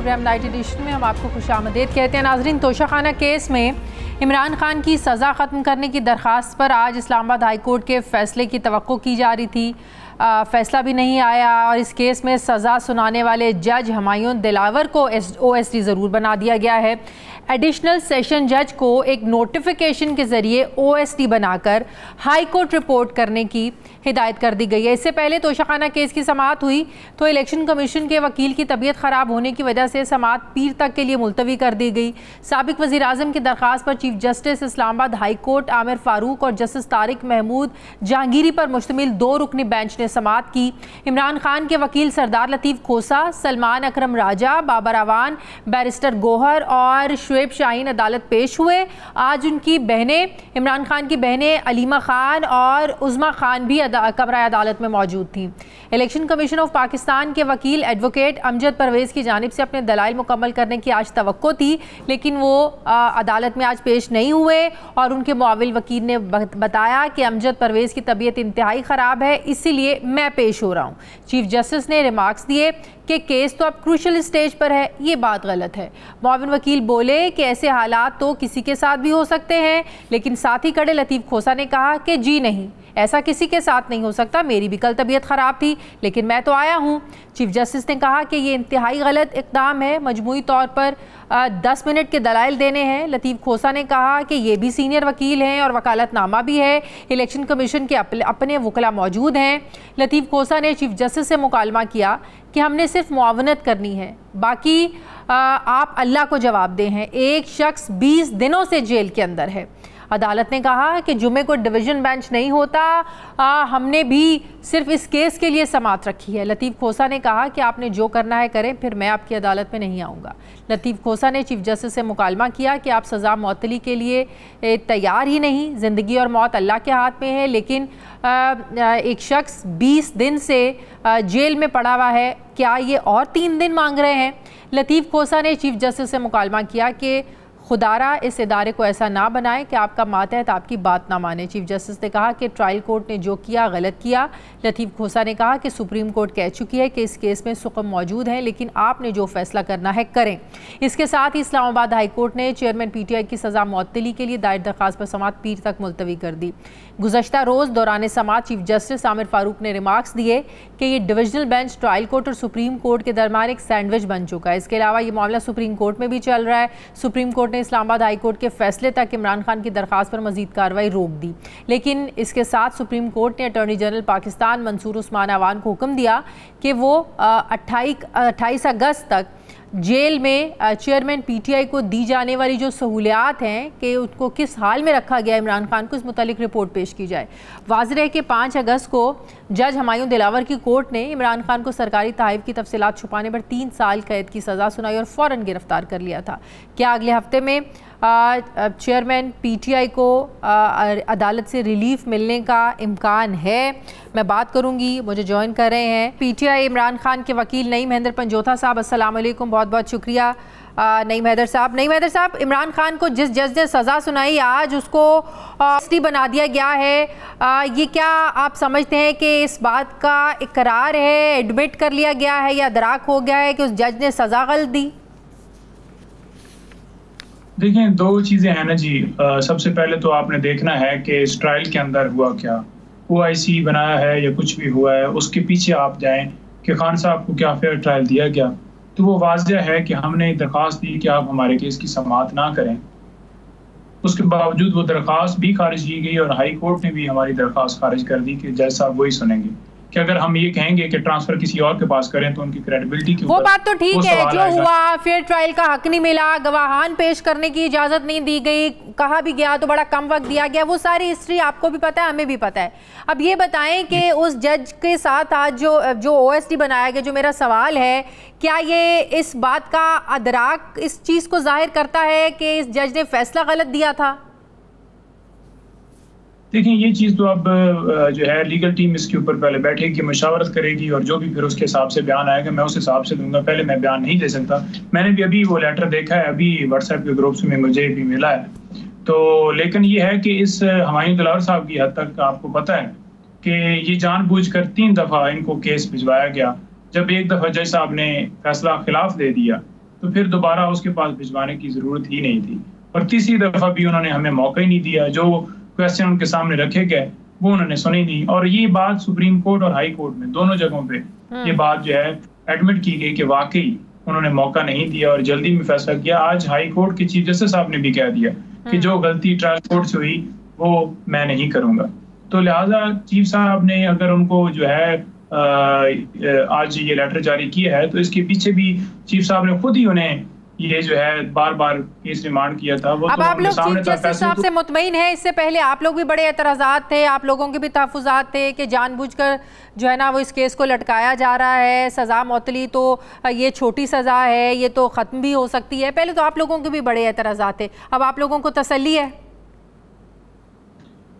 Programme night addition में हम आपको खुशामदीद कहते हैं। नाजरीन, तोशाखाना केस में इमरान खान की सज़ा ख़त्म करने की दरख्वास्त पर आज इस्लामाबाद हाई कोर्ट के फ़ैसले की तवक्को की जा रही थी। फ़ैसला भी नहीं आया और इस केस में सज़ा सुनाने वाले जज हुमायूं दिलावर को OSD ज़रूर बना दिया गया है। एडिशनल सेशन जज को एक नोटिफिकेशन के ज़रिए OSD बनाकर हाई कोर्ट रिपोर्ट करने की हिदायत कर दी गई है। इससे पहले तोशाखाना केस की समाअत हुई तो इलेक्शन कमीशन के वकील की तबीयत ख़राब होने की वजह से समाअत पीर तक के लिए मुलतवी कर दी गई। साबिक वज़ीर आज़म की दरख्वास्त पर chief justice Islamabad high court Aamir Farooq और जस्टिस तारिक महमूद जहांगीरी पर मुश्तमिल 2 रुकनी बेंच ने समाअत की। इमरान खान के वकील सरदार लतीफ़ खोसा, सलमान अकरम राजा, बाबर अवान, बैरिस्टर गोहर और शुएब शाहीन अदालत पेश हुए। आज उनकी बहनें, इमरान खान की बहनें अलीमा खान और उज़मा खान भी कमरा अदालत में मौजूद थी। इलेक्शन कमीशन ऑफ पाकिस्तान के वकील एडवोकेट अमजद परवेज़ की जानिब से अपने दलाइल मुकम्मल करने की आज तवक्को थी, लेकिन वो अदालत में आज पेश नहीं हुए और उनके मुआविल वकील ने बताया कि अमजद परवेज़ की तबीयत इंतहाई ख़राब है, इसीलिए मैं पेश हो रहा हूँ। चीफ जस्टिस ने रिमार्क्स दिए कि केस तो अब क्रूशल स्टेज पर है, ये बात गलत है। मुआविन वकील बोले कि ऐसे हालात तो किसी के साथ भी हो सकते हैं, लेकिन साथ ही खड़े लतीफ़ खोसा ने कहा कि जी नहीं, ऐसा किसी के साथ नहीं हो सकता, मेरी भी कल तबीयत ख़राब थी लेकिन मैं तो आया हूँ। चीफ जस्टिस ने कहा कि ये इंतहाई गलत इक़दाम है, मजमूई तौर पर 10 मिनट के दलाइल देने हैं। लतीफ़ खोसा ने कहा कि ये भी सीनियर वकील हैं और वकालतनामा भी है, इलेक्शन कमीशन के अपने वकला मौजूद हैं। लतीफ़ खोसा ने चीफ जस्टिस से मुकालमा किया कि हमने सिर्फ मुआवनत करनी है, बाकी आप अल्लाह को जवाब दे हैं। एक शख्स 20 दिनों से जेल के अंदर है। अदालत ने कहा कि जुमे को डिवीज़न बेंच नहीं होता, हमने भी सिर्फ इस केस के लिए समाअत रखी है। लतीफ़ खोसा ने कहा कि आपने जो करना है करें, फिर मैं आपकी अदालत में नहीं आऊँगा। लतीफ़ खोसा ने चीफ जस्टिस से मुकालमा किया कि आप सज़ा मअतली के लिए तैयार ही नहीं, ज़िंदगी और मौत अल्लाह के हाथ में है, लेकिन एक शख्स 20 दिन से जेल में पड़ा हुआ है, क्या ये और 3 दिन मांग रहे हैं? लतीफ़ खोसा ने चीफ जस्टिस से मुकालमा किया कि खुदारा इस इदारे को ऐसा ना बनाए कि आपका मातहत आपकी बात ना माने। चीफ जस्टिस ने कहा कि ट्रायल कोर्ट ने जो किया गलत किया। लतीफ़ खोसा ने कहा कि सुप्रीम कोर्ट कह चुकी है कि इस केस में सुकम मौजूद है, लेकिन आपने जो फैसला करना है करें। इसके साथ ही इस्लामाबाद हाई कोर्ट ने चेयरमैन PTI की सज़ा मअतली के लिए दायर दरख्वास्त पर समाअत पीर तक मुलतवी कर दी। गुज़श्ता रोज़ दौरान समाअत चीफ जस्टिस आमिर फ़ारूक ने रिमार्क्स दिए कि ये डिविजनल बेंच ट्रायल कोर्ट और सुप्रीम कोर्ट के दरमियान एक सैंडविच बन चुका है। इसके अलावा ये मामला सुप्रीम कोर्ट में भी चल रहा है। सुप्रीम कोर्ट ने इस्लामाबाद हाई कोर्ट के फैसले तक इमरान खान की दरख्वास्त पर मजीद कार्रवाई रोक दी, लेकिन इसके साथ सुप्रीम कोर्ट ने अटॉर्नी जनरल पाकिस्तान मंसूर उस्मान अवान को हुक्म दिया कि वो 28 अगस्त तक जेल में चेयरमैन PTI को दी जाने वाली जो सहूलियात हैं कि उसको किस हाल में रखा गया इमरान खान को, इस मुतालिक रिपोर्ट पेश की जाए। वाज़ेह है कि 5 अगस्त को जज हुमायूं दिलावर की कोर्ट ने इमरान खान को सरकारी तहफ़ की तफसीलात छुपाने पर 3 साल कैद की सज़ा सुनाई और फ़ौरन गिरफ्तार कर लिया था। क्या अगले हफ्ते में चेयरमैन PTI को अदालत से रिलीफ मिलने का इम्कान है? मैं बात करूंगी। मुझे ज्वाइन कर रहे हैं PTI इमरान खान के वकील नईम हैदर पंजोथा साहब। अस्सलाम वालेकुम, बहुत बहुत शुक्रिया नईम हैदर साहब। नईम हैदर साहब, इमरान खान को जिस जज ने सज़ा सुनाई आज उसको OSD बना दिया गया है, ये क्या आप समझते हैं कि इस बात का इकरार है, एडमिट कर लिया गया है या दराक हो गया है कि उस जज ने सज़ा गलत दी? देखिए, 2 चीज़ें हैं ना जी। सबसे पहले तो आपने देखना है कि इस ट्रायल के अंदर हुआ क्या, OIC बनाया है या कुछ भी हुआ है, उसके पीछे आप जाएं कि खान साहब को क्या फेयर ट्रायल दिया गया। तो वो वाज़ेह है कि हमने दरख्वास्त दी कि आप हमारे केस की समाअत ना करें, उसके बावजूद वो दरख्वास्त भी खारिज की गई और हाई कोर्ट ने भी हमारी दरख्वास्त खारिज कर दी कि जज साहब वही सुनेंगे कि अगर हम ये कहेंगे कि ट्रांसफर किसी और के पास करें तो उनकी क्रेडिबिलिटी के ऊपर वो बात तो ठीक है, जो हुआ फेयर ट्रायल का हक नहीं मिला, गवाहान पेश करने की इजाजत नहीं दी गई, कहा भी गया तो बड़ा कम वक्त दिया गया, वो सारी हिस्ट्री आपको भी पता है, हमें भी पता है। अब ये बताएं कि उस जज के साथ आज जो OSD बनाया गया, जो मेरा सवाल है, क्या ये इस बात का अदराक इस चीज़ को जाहिर करता है कि इस जज ने फैसला गलत दिया था? देखिए, ये चीज़ तो अब जो है लीगल टीम इसके ऊपर पहले बैठेगी, मशावरत करेगी और जो भी फिर उसके हिसाब से बयान आएगा मैं उस हिसाब से दूंगा। पहले मैं बयान नहीं दे सकता। मैंने भी अभी वो लेटर देखा है, अभी WhatsApp के ग्रुप्स में मुझे भी मिला है। तो लेकिन ये है कि इस हुमायूं दिलावर साहब की हद तक आपको पता है कि ये जानबूझकर 3 दफ़ा इनको केस भिजवाया गया। जब एक दफ़ा जज साहब ने फैसला खिलाफ दे दिया तो फिर दोबारा उसके पास भिजवाने की ज़रूरत ही नहीं थी। और तीसरी दफ़ा भी उन्होंने हमें मौका ही नहीं दिया, जो क्वेश्चन उनके सामने रखे गए वो उन्होंने सुनी नहीं। और ये बात सुप्रीम कोर्ट और हाई कोर्ट में दोनों जगहों पे ये बात जो है एडमिट की गई कि वाकई उन्होंने मौका नहीं दिया और जल्दी में फैसला किया। आज हाई कोर्ट के चीफ जस्टिस साहब ने भी कह दिया कि जो गलती ट्रायल कोर्ट से हुई वो मैं नहीं करूंगा। तो लिहाजा चीफ साहब ने अगर उनको जो है आज ये लेटर जारी किया है तो इसके पीछे भी चीफ साहब ने खुद ही उन्हें ये जो है बार बार केस रिमांड किया था। वो अब तो आप लोग चीफ जस्टिस साहब से मुतमईन हैं? इससे पहले आप लोग भी बड़े एतराज़ात थे, आप लोगों के भी तहफ़्फ़ुज़ात थे कि जानबूझकर जो है ना वो इस केस को लटकाया जा रहा है, सज़ा मुअत्तली तो ये छोटी सज़ा है, ये तो ख़त्म भी हो सकती है। पहले तो आप लोगों के भी बड़े एतराज़ात थे, अब आप लोगों को तसल्ली है?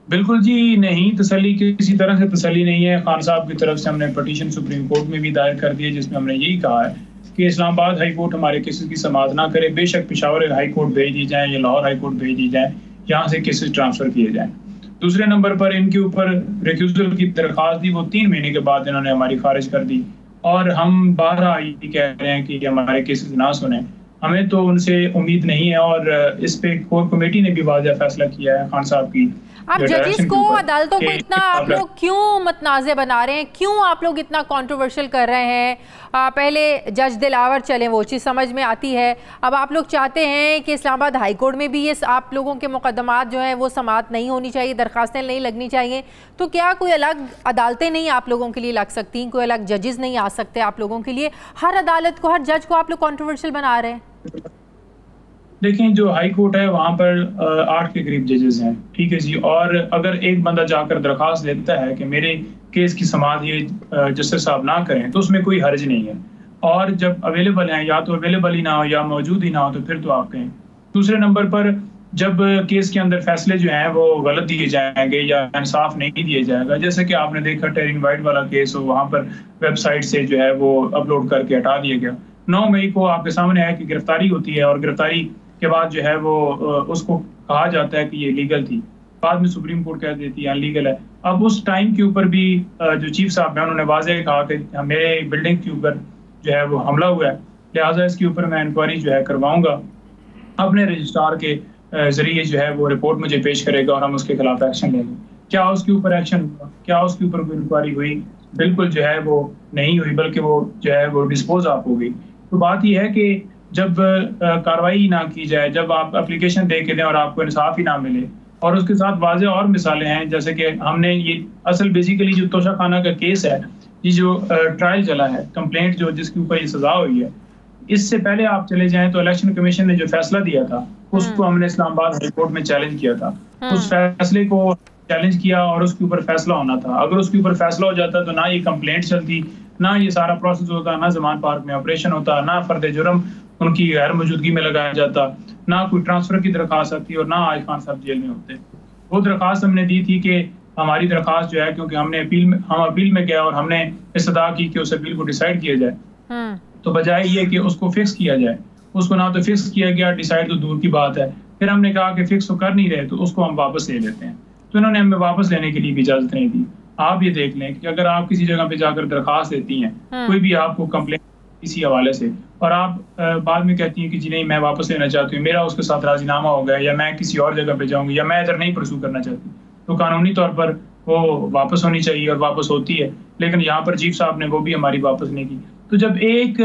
बिल्कुल जी नहीं, तसल्ली किसी तरह से तसल्ली नहीं है। खान साहब की तरफ से हमने पटिशन सुप्रीम कोर्ट में भी दायर कर दी है जिसमें हमने यही कहा है कि इस्लामाबाद हाई कोर्ट हमारे केसेस की समाअत ना करे। बेशक पेशावर हाई कोर्ट भेज दी जाए या लाहौर हाई कोर्ट भेज दी जाए, यहाँ से केसेस ट्रांसफर किए जाएं। दूसरे नंबर पर इनके ऊपर रिक्यूजल की दरख्वास्त दी, वो 3 महीने के बाद इन्होंने हमारी खारिज कर दी और हम बारहा ये कह रहे हैं कि हमारे केसेस ना सुने। हमें तो उनसे उम्मीद नहीं है और इस पे कोर कमेटी ने भी वाज़ेह फैसला किया है खान साहब की। आप जजेस को, अदालतों को इतना आप लोग क्यों मतनाज़े बना रहे हैं, क्यों आप लोग इतना कंट्रोवर्शियल कर रहे हैं? पहले जज दिलावर चले वो चीज़ समझ में आती है, अब आप लोग चाहते हैं कि इस्लामाबाद हाई कोर्ट में भी ये आप लोगों के मुकदमात जो हैं वो समाअत नहीं होनी चाहिए, दरखास्तें नहीं लगनी चाहिए। तो क्या कोई अलग अदालतें नहीं आप लोगों के लिए लग सकती, कोई अलग जजेस नहीं आ सकते आप लोगों के लिए? हर अदालत को, हर जज को आप लोग कंट्रोवर्शियल बना रहे हैं। देखें, जो हाई कोर्ट है वहाँ पर 8 के करीब जजेस हैं, ठीक है जी। और अगर एक बंदा जाकर दरख्वास्त देता है कि मेरे केस की समाअत ये जस्टिस साहब ना करें तो उसमें कोई हर्ज नहीं है। और जब अवेलेबल हैं, या तो अवेलेबल ही ना हो या मौजूद ही ना हो तो फिर तो आप कहें। दूसरे नंबर पर जब केस के अंदर फैसले जो हैं वो गलत दिए जाएंगे या इंसाफ नहीं दिए जाएगा, जैसे कि आपने देखा टेरिंग वाइट वाला केस हो, वहाँ पर वेबसाइट से जो है वो अपलोड करके हटा दिया गया। 9 मई को आपके सामने है कि गिरफ्तारी होती है और गिरफ्तारी के बाद जो है वो उसको कहा जाता है कि ये लीगल थी, बाद में सुप्रीम कोर्ट कह देती है अनलीगल है। अब उस टाइम के ऊपर भी जो चीफ साहब हैं उन्होंने वाज़ेह कहा कि मेरे बिल्डिंग के ऊपर जो है वो हमला हुआ है, लिहाजा इसके ऊपर मैं इंक्वायरी जो है करवाऊंगा। अपने रजिस्ट्रार के जरिए जो है वो रिपोर्ट मुझे पेश करेगा और हम उसके खिलाफ एक्शन लेंगे। क्या उसके ऊपर एक्शन हुआ? क्या उसके ऊपर कोई इंक्वायरी हुई? बिल्कुल जो है वो नहीं हुई, बल्कि वो जो है वो डिस्पोज ऑफ हो गई। तो बात यह है कि जब कार्रवाई ना की जाए, जब आप एप्लीकेशन दे के दें और आपको इंसाफ ही ना मिले, और उसके साथ वाज़ेह और मिसालें हैं, जैसे कि हमने ये असल बेसिकली जो तोशा खाना का केस है, ये जो ट्रायल चला है, कंप्लेंट जो जिसके ऊपर ये सजा हुई है, इससे पहले आप चले जाएं तो इलेक्शन कमीशन ने जो फैसला दिया था उसको हमने इस्लामाबाद हाई कोर्ट में चैलेंज किया था। उस फैसले को चैलेंज किया और उसके ऊपर फैसला होना था। अगर उसके ऊपर फैसला हो जाता तो ना ये कंप्लेंट चलती, ना ये सारा प्रोसेस होता, ना जमान पार्क में ऑपरेशन होता, ना फर्द जुर्म उनकी गैर मौजूदगी में लगाया जाता, ना कोई ट्रांसफर की दरखास्त आती और ना आज खान साहब जेल में होते। वो दरखास्त हमने दी थी कि हमारी दरखास्त जो है, क्योंकि हम अपील में गया और हमने इस्तदा की कि उस अपील को डिसाइड किया जाए, तो बजाय ये कि उसको फिक्स किया जाए, उसको ना तो फिक्स किया गया, डिसाइड तो दूर की बात है। फिर हमने कहा कि फिक्स तो कर नहीं रहे तो उसको हम वापस ले लेते हैं, तो इन्होंने हमें वापस लेने के लिए भी इजाजत नहीं दी। आप ये देख लें कि अगर आप किसी जगह पे जाकर दरखास्त देती हैं, कोई भी आपको कंप्लेंट किसी हवाले से, और आप बाद में कहती हैं कि जी नहीं मैं वापस लेना चाहती हूँ, मेरा उसके साथ राजीनामा हो गया या मैं किसी और जगह पे जाऊंगी या मैं इधर नहीं परसू करना चाहती, तो कानूनी तौर पर वो वापस होनी चाहिए और वापस होती है। लेकिन यहाँ पर चीफ साहब ने वो भी हमारी वापस नहीं की। तो जब एक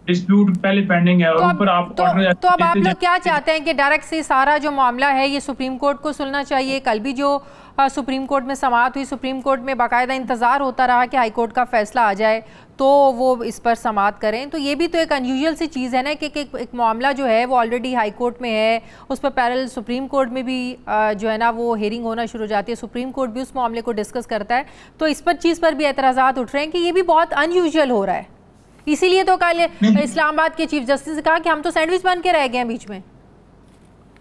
डिस्प्यूट पहले पेंडिंग है और ऊपर आप तो अब आप लोग क्या चाहते हैं कि डायरेक्ट से सारा जो मामला है ये सुप्रीम कोर्ट को सुनना चाहिए? कल भी जो सुप्रीम कोर्ट में समाअत हुई, सुप्रीम कोर्ट में बाकायदा इंतज़ार होता रहा कि हाई कोर्ट का फैसला आ जाए तो वो इस पर समाअत करें। तो ये भी तो एक अनयूजुअल सी चीज़ है ना कि एक मामला जो है वो ऑलरेडी हाई कोर्ट में है, उस पर पैरेलल सुप्रीम कोर्ट में भी जो है ना वो हेयरिंग होना शुरू हो जाती है, सुप्रीम कोर्ट भी उस मामले को डिस्कस करता है। तो इस पर चीज़ पर भी एतराज़ात उठ रहे हैं कि ये भी बहुत अनयूजुअल हो रहा है। इसीलिए तो कल इस्लामाबाद के चीफ जस्टिस ने कहा कि हम तो सैंडविच बन के रह गए हैं बीच में।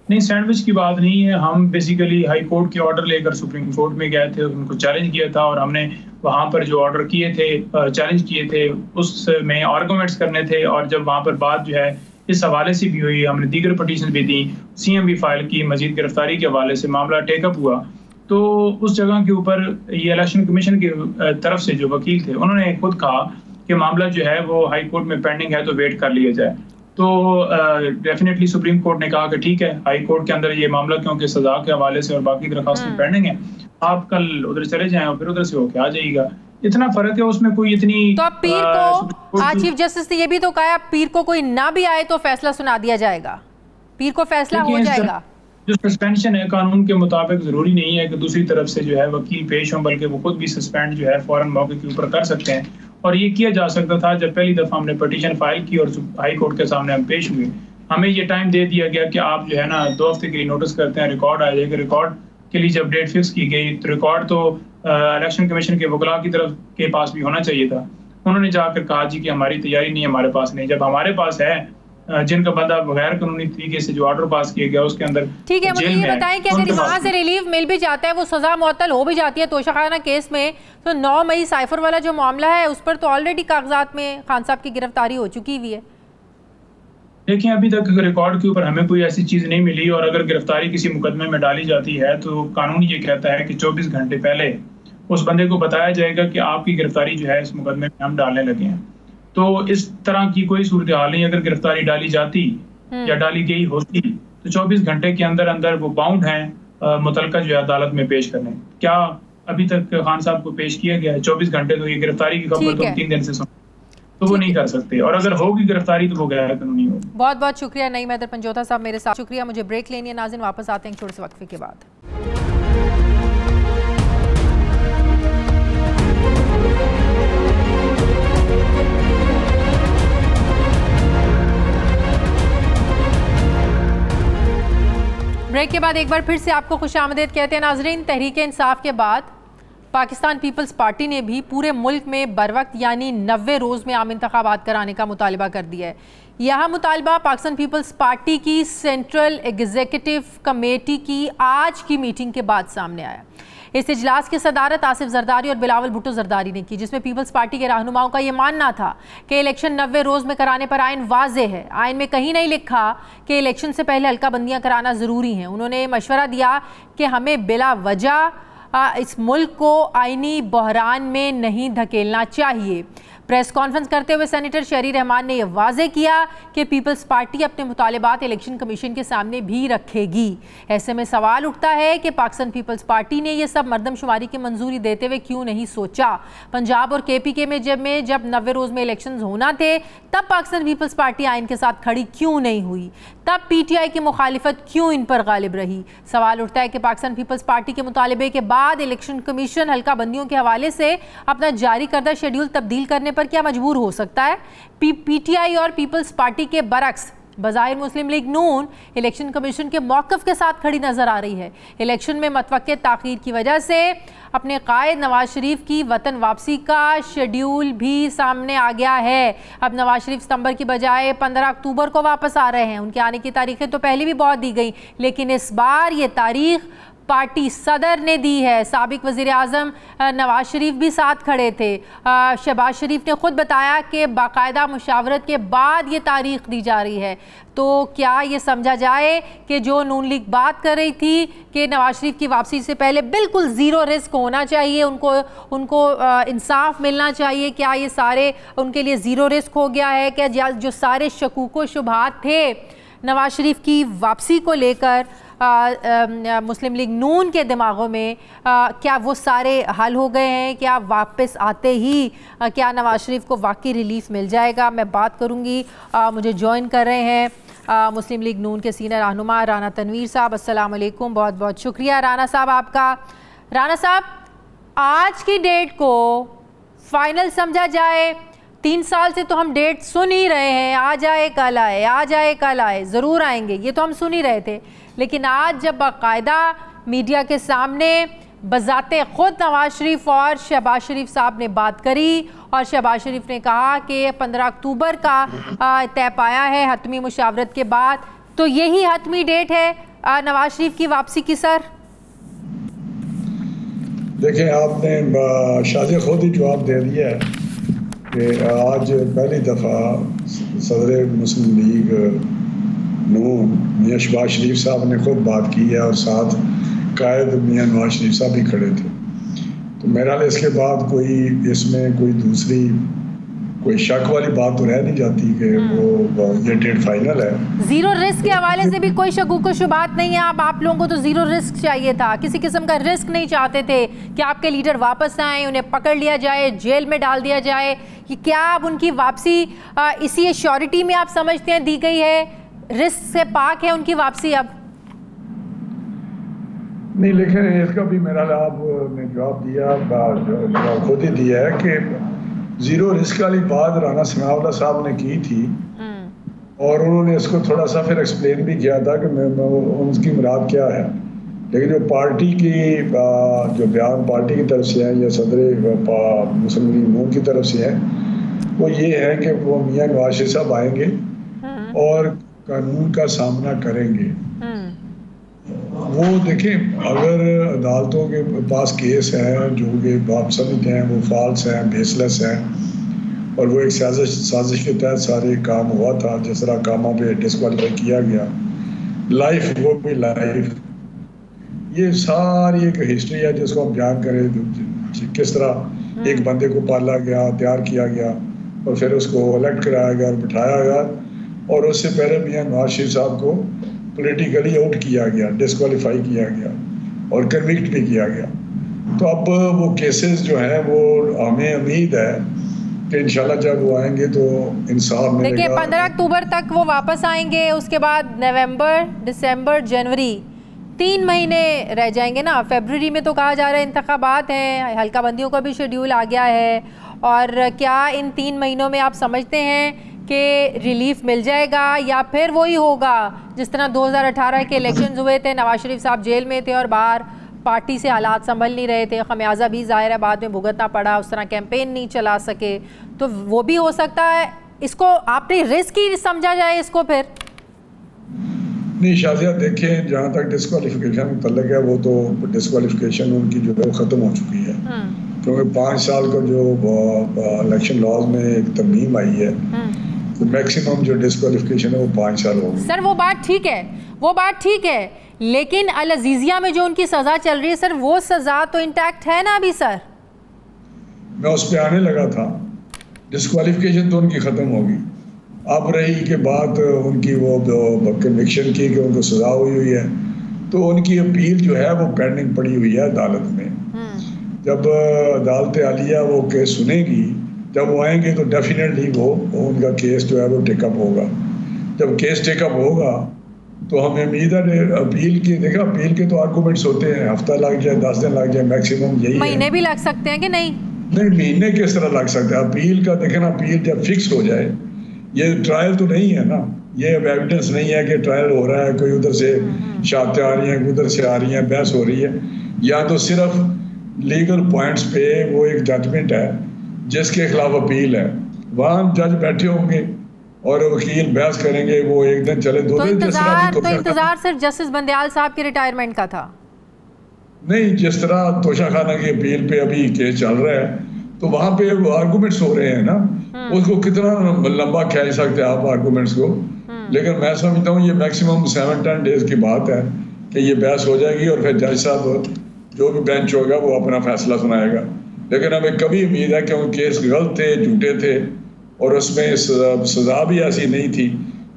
नहीं, सैंडविच की बात नहीं है। हम बेसिकली हाई कोर्ट के ऑर्डर लेकर सुप्रीम कोर्ट में गए थे, उनको चैलेंज किया था और हमने वहाँ पर जो ऑर्डर किए थे, चैलेंज किए थे, उसमें आर्गूमेंट्स करने थे। और जब वहाँ पर बात जो है इस हवाले से भी हुई, हमने दीगर पटिशन भी दी, CM भी फाइल की, मजीद गिरफ्तारी के हवाले से मामला टेकअप हुआ, तो उस जगह के ऊपर ये इलेक्शन कमीशन की तरफ से जो वकील थे उन्होंने खुद कहा कि मामला जो है वो हाई कोर्ट में पेंडिंग है तो वेट कर लिया जाए। तो डेफिनेटली सुप्रीम कोर्ट ने कहा कि ठीक है, हाई कोर्ट के अंदर ये मामला क्योंकि सजा के हवाले से और बाकी दरखास्तें पेंडिंग है, आप कल उधर चले जाएं और फिर उधर से होके आ जाइएगा। इतना फर्क है उसमें, कोई इतनी। तो अब पीर को आज चीफ जस्टिस ने ये भी तो कहा, पीर को कोई ना भी आए तो फैसला सुना दिया जाएगा, पीर को फैसला हो जाएगा। जो सस्पेंशन है कानून के मुताबिक जरूरी नहीं है कि दूसरी तरफ से जो है वकील पेश हो, बल्कि वो खुद भी सस्पेंड जो है फौरन मौके के ऊपर कर सकते हैं। और ये किया जा सकता था जब पहली दफा हमने पिटीशन फाइल की और हाई कोर्ट के सामने हम पेश हुए, हमें ये टाइम दे दिया गया कि आप जो है ना 2 हफ्ते के लिए नोटिस करते हैं, रिकॉर्ड आ जाएगा। रिकॉर्ड के लिए जब डेट फिक्स की गई तो रिकॉर्ड तो इलेक्शन कमीशन के वकला की तरफ के पास भी होना चाहिए था। उन्होंने जाकर कहा जी कि हमारी तैयारी नहीं है, हमारे पास नहीं। जब हमारे पास है, जिनका बंदा बगैर कानूनी तरीके से जो ऑर्डर पास किया गया उसके अंदर, ठीक है, मुझे ये बताएं कि अगर वहां से रिलीफ मिल भी जाता है, वो सजा मुअत्तल हो भी जाती है तोशाखाना केस में, तो 9 मई साइफर वाला जो मामला है उस पर तो ऑलरेडी कागजात में खान साहब की गिरफ्तारी हो चुकी हुई है। देखिए, अभी तक रिकॉर्ड के ऊपर हमें कोई ऐसी चीज नहीं मिली, और अगर गिरफ्तारी किसी मुकदमे में डाली जाती है तो कानून ये कहता है कि 24 घंटे पहले उस बंदे को बताया जाएगा कि आपकी गिरफ्तारी जो है इस मुकदमे में हम डालने लगे हैं। तो इस तरह की कोई सूरत हाल नहीं। अगर गिरफ्तारी डाली जाती या डाली गई होती तो 24 घंटे के अंदर अंदर वो बाउंड हैं मुतलका जो है अदालत में पेश करने। क्या अभी तक खान साहब को पेश किया गया है? 24 घंटे तो ये गिरफ्तारी की खबर तो 3 दिन से सुन, तो वो नहीं कर सकते, और अगर होगी गिरफ्तारी तो वो गैर कानूनी होगी। बहुत बहुत शुक्रिया नईम हैदर पंजोता साहब मेरे साथ। शुक्रिया। मुझे ब्रेक लेनी है नाज़रीन, वापस आते हैं छोटे से वक्फे के बाद। ब्रेक के बाद एक बार फिर से आपको खुशामदीद कहते हैं नाजरीन। तहरीक इंसाफ के बाद पाकिस्तान पीपल्स पार्टी ने भी पूरे मुल्क में बरवक्त यानी 90 रोज़ में आम इंतखाबात कराने का मुतालबा कर दिया है। यह मुतालबा पाकिस्तान पीपल्स पार्टी की सेंट्रल एग्जीक्यूटिव कमेटी की आज की मीटिंग के बाद सामने आया। इस इजलास की सदारत आसिफ जरदारी और बिलावल भुट्टो जरदारी ने की, जिसमें पीपल्स पार्टी के रहनुमाओं का यह मानना था कि इलेक्शन 90 रोज़ में कराने पर आइन वाज़े है। आइन में कहीं नहीं लिखा कि इलेक्शन से पहले हल्का बंदियाँ कराना ज़रूरी है। उन्होंने मशवरा दिया कि हमें बिला वजह इस मुल्क को आइनी बहरान में नहीं धकेलना चाहिए। प्रेस कॉन्फ्रेंस करते हुए सेनेटर शहरी रहमान ने यह वाज़े किया कि पीपल्स पार्टी अपने मुतालिबात इलेक्शन कमीशन के सामने भी रखेगी। ऐसे में सवाल उठता है कि पाकिस्तान पीपल्स पार्टी ने यह सब मरदमशुमारी की मंजूरी देते हुए क्यों नहीं सोचा। पंजाब और KPK में जब 90 रोज़ में इलेक्शन होना थे तब पाकिस्तान पीपल्स पार्टी आइन के साथ खड़ी क्यों नहीं हुई? तब PTI की मुखालिफत क्यों इन पर गालिब रही? सवाल उठता है कि पाकिस्तान पीपल्स पार्टी के मुतालिबे के बाद इलेक्शन कमीशन हल्का बंदियों के हवाले से अपना जारी करदा शेड्यूल तब्दील करने पर क्या मजबूर हो सकता है? PTI और पीपल्स पार्टी के बरक्स बज़ाहिर मुस्लिम लीग नून इलेक्शन कमीशन के मौक़िफ़ के साथ खड़ी नज़र आ रही है। इलेक्शन में मतवक्के ताख़ीर की वजह से अपने कायद नवाज शरीफ की वतन वापसी का शेड्यूल भी सामने आ गया है। अब नवाज शरीफ सितंबर की बजाय 15 अक्टूबर को वापस आ रहे हैं। उनके आने की तारीखें तो पहले भी बहुत दी गई, लेकिन इस बार ये तारीख पार्टी सदर ने दी है। साबिक वज़ीर आज़म नवाज शरीफ भी साथ खड़े थे। शहबाज शरीफ ने ख़ुद बताया कि बाकायदा मुशावरत के बाद ये तारीख दी जा रही है। तो क्या ये समझा जाए कि जो नून लीग बात कर रही थी कि नवाज शरीफ की वापसी से पहले बिल्कुल ज़ीरो रिस्क होना चाहिए, उनको इंसाफ मिलना चाहिए, क्या ये सारे उनके लिए ज़ीरो रिस्क हो गया है? क्या जो सारे शकूक शुबहात थे नवाज शरीफ की वापसी को लेकर मुस्लिम लीग नून के दिमागों में, क्या वो सारे हल हो गए हैं? क्या वापस आते ही क्या नवाज शरीफ को वाकई रिलीफ मिल जाएगा? मैं बात करूंगी। मुझे ज्वाइन कर रहे हैं मुस्लिम लीग नून के सीनियर रहनुमा राना तनवीर साहब। अस्सलाम वालेकुम, बहुत बहुत शुक्रिया राना साहब आपका। राना साहब, आज की डेट को फाइनल समझा जाए? 3 साल से तो हम डेट सुन ही रहे हैं, आ जाए कल आए, आ जाए कल आए, ज़रूर आएंगे, ये तो हम सुन ही रहे थे। लेकिन आज जब बाकायदा मीडिया के सामने बजाते खुद नवाज शरीफ और शहबाज शरीफ साहब ने बात करी और शहबाज शरीफ ने कहा कि 15 अक्टूबर का तय पाया है हतमी मुशावरत के बाद, तो यही हतमी डेट है नवाज शरीफ की वापसी की? सर देखें, आपने शादी खुद ही जवाब दे दिया है कि आज पहली दफ़ा सदर मुस्लिम लीग नून मियाँ शहबाज शरीफ साहब ने खुद बात की है और साथ कायद मियाँ नवाज शरीफ साहब भी खड़े थे। तो मेरा इसके बाद कोई इसमें कोई दूसरी कोई शक वाली बात तो रह नहीं जाती कि वो ये डेट फाइनल है। जीरो रिस्क के हवाले से भी कोई शकूक शुबात नहीं है। आप लोगों को तो जीरो रिस्क चाहिए था, किसी किस्म का रिस्क नहीं चाहते थे कि आपके लीडर वापस आए, उन्हें पकड़ लिया जाए, जेल में डाल दिया जाए। कि क्या अब उनकी वापसी इसी एश्योरिटी में आप समझते हैं दी गई है, रिस्क से पाक है उनकी वापसी अब? नहीं, लेकिन इसका भी मेरा आपने जवाब दिया, खुद ही दिया है कि जीरो रिस्क वाली बात राना सनाउल्लाह साहब ने की थी और उन्होंने इसको थोड़ा सा फिर एक्सप्लेन भी किया था कि उनकी मुराद क्या है। लेकिन जो पार्टी की जो बयान पार्टी की तरफ से है या सदर मुस्लिम लीग नून की तरफ से है, वो ये है कि वो मियां नवाज शरीफ साहब आएंगे और कानून का सामना करेंगे। वो देखें, अगर अदालतों के पास केस हैं जो कि आप समझते हैं वो फॉल्स हैं, बेसलेस हैं और वो एक साजिश के तहत सारे काम हुआ था, जिस तरह कामों पे डिस्क्वालीफाई किया गया, लाइफ वो भी लाइफ, ये सारी एक हिस्ट्री है जिसको हम बयान करें किस तरह एक बंदे को पाला गया, तैयार किया गया और फिर उसको इलेक्ट कराया गया और बिठाया गया और उससे पहले मियां नवाज शरीफ साहब को पॉलिटिकली आउट किया गया, डिस्क्वालीफाई किया गया और कन्विक्ट भी किया गया। तो अब वो केसेस जो हैं वो हमें उम्मीद है कि इंशाल्लाह जब वो आएंगे तो इंसाफ मिलेगा। देखिए 15 अक्टूबर तक वो वापस आएंगे, उसके बाद नवंबर, दिसंबर, जनवरी 3 महीने रह जाएंगे ना। फरवरी में तो कहा जा रहा है इंतखाबात हैं, हल्का बंदियों का भी शेड्यूल आ गया है। और क्या इन 3 महीनों में आप समझते हैं कि रिलीफ मिल जाएगा या फिर वही होगा जिस तरह 2018 के इलेक्शंस हुए थे, नवाज शरीफ साहब जेल में थे और बाहर पार्टी से हालात संभल नहीं रहे थे, खमियाजा भी जाहिर है बाद में भुगतना पड़ा, उस तरह कैंपेन नहीं चला सके, तो वो भी हो सकता है। इसको आपने रिस्क ही समझा जाए इसको? फिर नहीं शाजिया, देखें जहाँ तक डिस्क्वालिफिकेशन मुतल्लिक है वो तो डिस्क्वालिफिकेशन उनकी जो है ख़त्म हो चुकी है, क्योंकि 5 साल का जो इलेक्शन लॉज में एक तरमीम आई है तो मैक्सिमम जो डिस्क्वालिफिकेशन है वो 5 साल हो गई। सर वो बात ठीक है, वो बात ठीक है, लेकिन अल अजीजिया में जो उनकी सज़ा चल रही है सर, वो सज़ा तो इंटैक्ट है ना अभी? सर मैं उस पर आने लगा था, डिस्क्वालिफिकेशन तो उनकी ख़त्म होगी। अब रही कि बात उनकी वो कन्विक्शन की कि उनको सज़ा हुई है, तो उनकी अपील जो है वो पेंडिंग पड़ी हुई है अदालत में। जब अदालत आलिया वो केस सुनेगी, जब वो आएंगे तो डेफिनेटली वो उनका केस जो है वो टेकअप होगा। जब केस टेकअप होगा तो हमें उम्मीद है अपील की, देखा अपील के तो आर्गूमेंट्स होते हैं, हफ्ता लग जाए, 10 दिन लग जाए, मैक्सिमम यही महीने भी लग सकते हैं कि नहीं? नहीं, महीने किस तरह लग सकते हैं? अपील का देखें ना, अपील जब फिक्स हो जाए, ये ट्रायल तो नहीं है ना, ये अब एविडेंस नहीं है कि ट्रायल हो रहा है, कोई उधर से शहादतें आ रही हैं, उधर से आ रही हैं, बहस हो रही है, या तो सिर्फ लीगल पॉइंट्स पे वो एक जजमेंट है जिसके खिलाफ अपील है, वहाँ जज बैठे होंगे और वकील बहस करेंगे, वो एक दिन चले, 2 दिन। तो इंतजार सिर्फ जस्टिस बंदयाल साहब के रिटायरमेंट का था? नहीं, जिस तरह तोशा खाना की अपील पे अभी केस चल रहा है तो वहाँ पे आर्गूमेंट्स हो रहे हैं ना, उसको कितना लंबा खींच सकते हैं आप आर्गूमेंट्स को। लेकिन मैं समझता हूँ ये मैक्सिमम 7-10 डेज की बात है कि ये बहस हो जाएगी और फिर जज साहब जो भी बेंच होगा वो अपना फैसला सुनाएगा। लेकिन हमें कभी उम्मीद है कि वो केस गलत थे, झूठे थे और उसमें सज़ा भी ऐसी नहीं थी।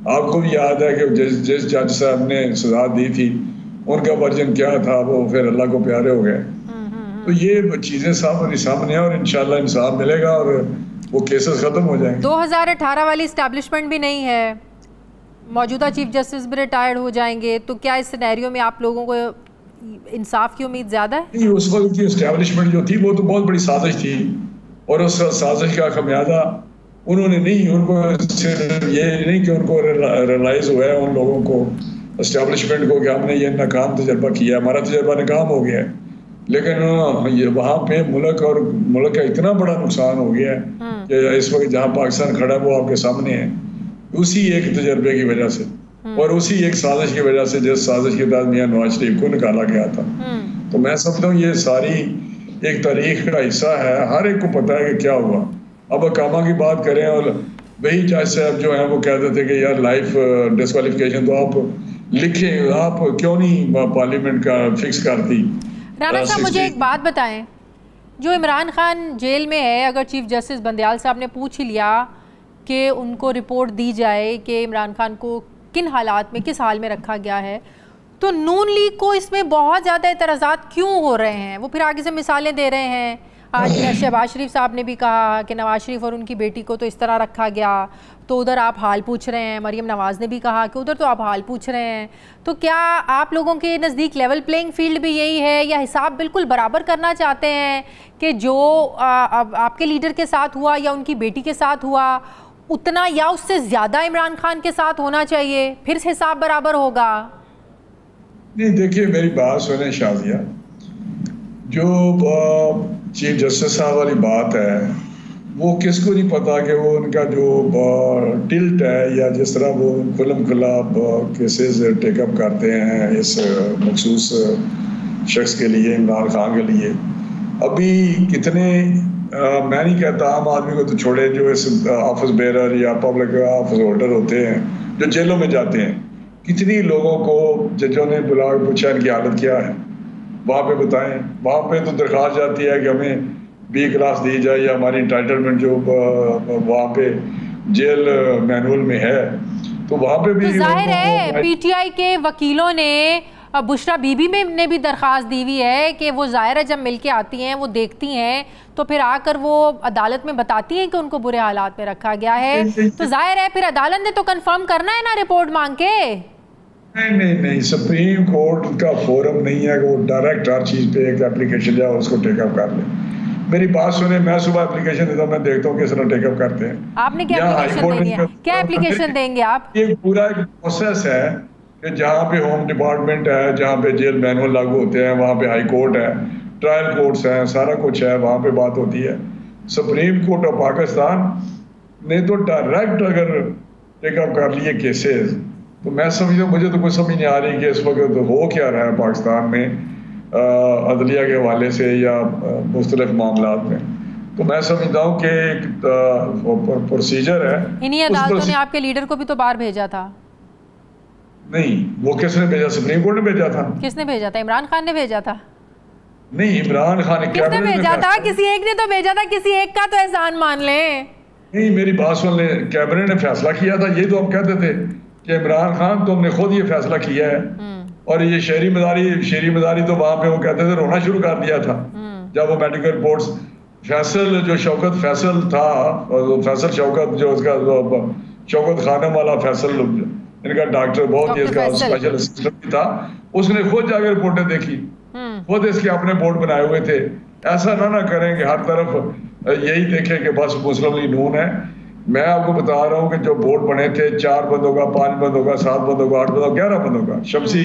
आपको भी याद है कि जिस जज साहब ने सज़ा दी थी उनका वर्जन क्या था, वो फिर अल्लाह को प्यारे हो गए। तो ये चीज़ें सामने हैं और इंशाल्लाह इंसाफ मिलेगा और वो केसेस ख़त्म हो जाएंगे। 2018 वाली इस्टेब्लिशमेंट भी नहीं है, मौजूदा चीफ जस्टिस भी रिटायर्ड हो जाएंगे, तो क्या इस सिनेरियो में आप लोगों को इंसाफ की उम्मीद ज़्यादा है? नहीं, उस वक्त की इस्टेब्लिशमेंट जो थी वो तो बहुत बड़ी साजिश थी और उस साजिश का खमियाजा उन्होंने नहीं, उनको ये नहीं कि उनको रियलाइज़ हुआ है उन लोगों को, इस्टेब्लिशमेंट को, कि हमने ये नाकाम तजर्बा किया, हमारा तजर्बा नाकाम हो गया है। लेकिन ये वहाँ पे मुल्क का इतना बड़ा नुकसान हो गया है कि इस वक्त जहाँ पाकिस्तान खड़ा है वो आपके सामने है, उसी एक तजर्बे की वजह से और उसी एक साजिश की वजह से, जिस साजिश के तहत मियां नवाज शरीफ को निकाला गया था। तो मैं समझता हूँ ये सारी एक तारीख का हिस्सा है, हर एक को पता है कि क्या हुआ। अब अकामा की बात करें और वही जज साहब जो है वो कहते थे कि यार लाइफ डिस्क्वालिफिकेशन तो आप लिखें, आप क्यों नहीं पार्लियामेंट का फिक्स करती। राणा साहब मुझे एक बात बताएं जो इमरान खान जेल में है, अगर चीफ जस्टिस बंदयाल साहब ने पूछ ही लिया कि उनको रिपोर्ट दी जाए कि इमरान खान को किन हालात में, किस हाल में रखा गया है, तो नून लीग को इसमें बहुत ज़्यादा एतराज़ात क्यों हो रहे हैं? वो फिर आगे से मिसालें दे रहे हैं। आज शहबाज शरीफ साहब ने भी कहा कि नवाज शरीफ और उनकी बेटी को तो इस तरह रखा गया, तो उधर आप हाल पूछ रहे हैं। मरीम नवाज़ ने भी कहा कि उधर तो आप हाल पूछ रहे हैं। तो क्या आप लोगों के नज़दीक लेवल प्लेइंग फील्ड भी यही है, या हिसाब बिल्कुल बराबर करना चाहते हैं कि जो आपके लीडर के साथ हुआ या उनकी बेटी के साथ हुआ उतना या उससे ज़्यादा इमरान खान के साथ होना चाहिए, फिर हिसाब बराबर होगा? नहीं, देखिए मेरी बात सुने शाजिया, जो चीफ जस्टिस साहब वाली बात है वो किसको नहीं पता कि वो उनका जो टिल्ट है या जिस तरह वो खुलम खुला केसेस टेकअप करते हैं इस मखसूस शख्स के लिए, इमरान खान के लिए। अभी कितने मैं नहीं कहता आम आदमी को तो छोड़े, जो इस ऑफिस बेरर या पब्लिक ऑफिस होल्डर होते हैं जो जेलों में जाते हैं, कितनी लोगों को जजों ने बुला के पूछा इनकी हालत क्या है, वहाँ पे बताएं। वहाँ पे तो दरख्वास्त जाती है कि हमें B क्लास दी जाए या हमारी इंटाइटलमेंट जो वहाँ पे जेल मैनुअल में है, तो वहाँ पे भी तो जाहिर है PTI के वकीलों ने, बुशरा बीबी ने भी दरख्वास्त दी हुई है कि वो ज़ाहिर है जब मिल के आती हैं, वो देखती हैं, तो फिर आकर वो अदालत में बताती हैं कि उनको बुरे हालात में रखा गया है। तो जाहिर है फिर अदालत ने तो कंफर्म करना है ना रिपोर्ट मांग के। नहीं, सुप्रीम कोर्ट का फोरम नहीं है कि वो डायरेक्ट हर चीज़ पे एक एप्लीकेशन जाए उसको टेकअप कर ले। मेरी बात सुने, मैं सुबह एप्लीकेशन देता हूँ, मैं देखता हूँ किस तरह टेकअप करते हैं। आपने क्या एप्लीकेशन देनी है? क्या एप्लीकेशन देंगे आप? ये पूरा एक प्रोसेस है कि जहाँ पे होम डिपार्टमेंट है, जहाँ पे जेल मैनुअल लागू होते हैं, वहाँ पे हाई कोर्ट है, ट्रायल कोर्ट्स हैं, सारा कुछ है, वहाँ पे बात होती है। सुप्रीम कोर्ट ऑफ पाकिस्तान ने तो डायरेक्ट अगर टेकअप कर लिए केसेस, तो मैं समझता, मुझे तो कुछ समझ नहीं आ रही कि इस वक्त हो क्या रहा है पाकिस्तान में अदलिया के हवाले से या मुख्तलिफ मामलात में। तो मैं समझता हूँ कि एक प्रोसीजर है। इन्हीं अदालतों ने आपके लीडर को भी तो बाहर भेजा था। नहीं, वो किसने भेजा? सुप्रीम कोर्ट ने भेजा था। किसने भेजा था? इमरान खान ने भेजा था। नहीं, इमरान खान ने किसने भेजा था? किसी एक ने तो भेजा था, किसी एक का तो एहसान मान ले। नहीं, मेरी बात सुन ले, कैबिनेट ने फैसला किया था। ये तो हम कहते थे कि इमरान खान तुमने खुद ये फैसला किया है, और ये शहरी मदारी तो वहां पे वो कहते थे रोना शुरू कर दिया था जब वो मेडिकल रिपोर्ट्स फैसल जो शौकत फैसल था, फैसल शौकत जो उसका शौकत खानम वाला फैसल, इनका डॉक्टर बहुत ही इसका स्पेशल असिस्टेंट था, उसने खुद जाकर रिपोर्टें देखी, खुद इसके अपने बोर्ड बनाए हुए थे। ऐसा ना करें कि हर तरफ यही देखें कि बस मुस्लिम लीग नून है। मैं आपको बता रहा हूँ कि जो बोर्ड बने थे 4 बंदों का, 5 बंदों का, 7 बंदों का, 8 बंदों का, 11 बंदों का, शमसी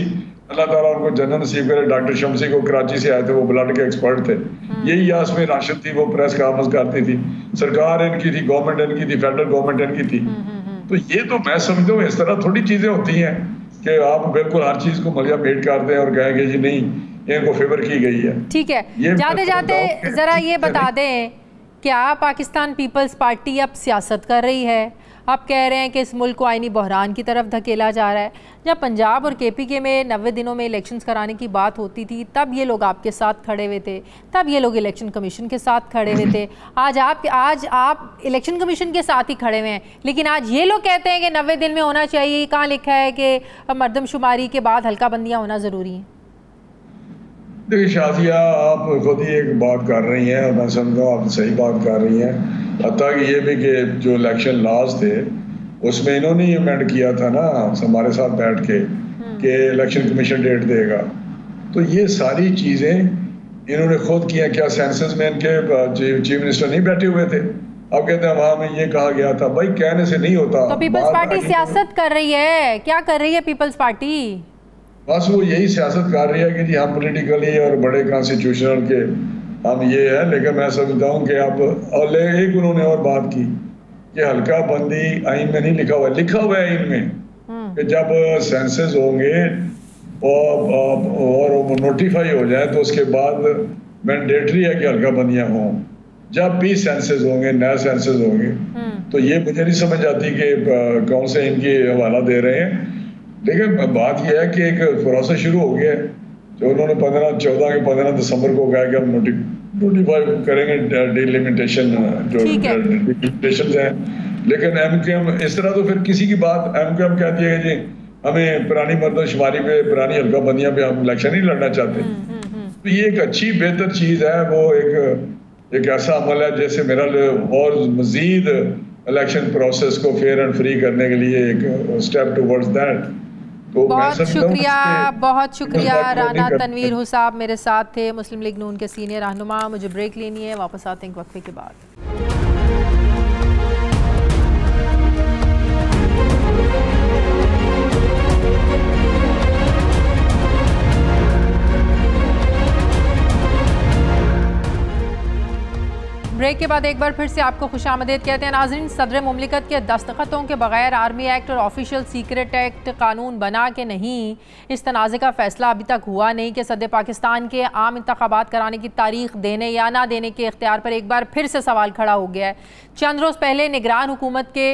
अल्लाह ताला उनको जन्नत नसीब करे, डॉक्टर शमसी को कराची से आए थे, वो ब्लड के एक्सपर्ट थे। यही यास्मीन राशिद थी, वो प्रेस कॉन्फ्रेंस करती थी, सरकार इनकी थी, गवर्नमेंट इनकी थी, फेडरल गवर्नमेंट इनकी थी। तो ये तो मैं समझता हूँ इस तरह थोड़ी चीजें होती हैं कि आप बिल्कुल हर चीज को मलिया भेंट कर दें और कहेंगे जी नहीं इनको फेवर की गई है। ठीक है, जाते जाते जरा ये बता दें, क्या पाकिस्तान पीपल्स पार्टी अब सियासत कर रही है? आप कह रहे हैं कि इस मुल्क को आईनी बहरान की तरफ धकेला जा रहा है। जब पंजाब और KPK में 90 दिनों में इलेक्शंस कराने की बात होती थी, तब ये लोग आपके साथ खड़े हुए थे, तब ये लोग इलेक्शन कमीशन के साथ खड़े हुए थे। आज आप इलेक्शन कमीशन के साथ ही खड़े हुए हैं, लेकिन आज ये लोग कहते हैं कि 90 दिन में होना चाहिए। कहाँ लिखा है कि मरदमशुमारी के बाद हल्का बंदियाँ होना ज़रूरी हैं? देखिए शाजिया, आप खुद ही एक बात कर रही हैं और मैं समझता हूँ आप सही बात कर रही हैं। हत्ता कि ये भी कि जो इलेक्शन लॉज थे उसमें इन्होंने ही अमेंड किया था ना हमारे साथ बैठ के कि इलेक्शन कमीशन डेट देगा। तो ये सारी चीज़ें इन्होंने खुद किया। क्या सेंसस में इनके चीफ मिनिस्टर नहीं बैठे हुए थे? अब कहते हैं वहाँ में ये कहा गया था। भाई कहने से नहीं होता। तो पीपल्स पार्टी सियासत कर रही है। क्या कर रही है पीपल्स पार्टी? बस वो यही सियासत कर रही है कि जी हम पॉलिटिकली और बड़े कॉन्स्टिट्यूशनल के हम ये है। लेकिन मैं समझता हूँ कि अब और एक उन्होंने और बात की कि हल्का बंदी आइन में नहीं लिखा हुआ है, लिखा हुआ है आइन में कि जब सेंसस होंगे और नोटिफाई हो जाए तो उसके बाद मैंडेटरी है कि हल्का बंदियाँ हों। जब भी सेंसस होंगे, नए सेंसस होंगे, तो ये मुझे नहीं समझ आती कि कौन से इनकी हवाला दे रहे हैं। लेकिन बात यह है कि एक प्रोसेस शुरू हो गया है जो उन्होंने 14 दिसंबर को कहा कि हम 25 करेंगे डिलिमिटेशन, जो डिलिमिटेशन हैं। लेकिन एमक्यूएम इस तरह तो फिर किसी की बात, एमक्यूएम कहती है जी हमें पुरानी मर्दशुमारी पे, पुरानी हल्का बंदियां पे हम इलेक्शन नहीं लड़ना चाहते। तो ये एक अच्छी बेहतर चीज़ है, वो एक ऐसा अमल है जैसे मेरा और मजीद इलेक्शन प्रोसेस को फेयर एंड फ्री करने के लिए एक स्टेप टुवर्ड्स दैट। तो बहुत शुक्रिया राना तनवीर हुसाब मेरे साथ थे, मुस्लिम लीग नून के सीनियर रहनुमा। मुझे ब्रेक लेनी है, वापस आते हैं वक्फे के बाद। ब्रेक के बाद एक बार फिर से आपको खुशामदीद कहते हैं नाज़रीन। सदर मुमलिकत के दस्तखतों के बगैर आर्मी एक्ट और ऑफिशियल सीक्रेट एक्ट कानून बना के नहीं, इस तनाज़े का फैसला अभी तक हुआ नहीं कि सदर पाकिस्तान के आम इंतखाबात कराने की तारीख देने या ना देने के इख्तियार पर एक बार फिर से सवाल खड़ा हो गया है। चंद रोज़ पहले निगरान हुकूमत के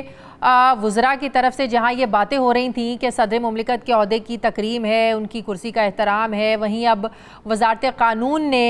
वज़रा की तरफ से जहाँ ये बातें हो रही थी कि सदर मुमलिकत के अहदे की तकरीम है, उनकी कुर्सी का एहतराम है, वहीं अब वज़ारत क़ानून ने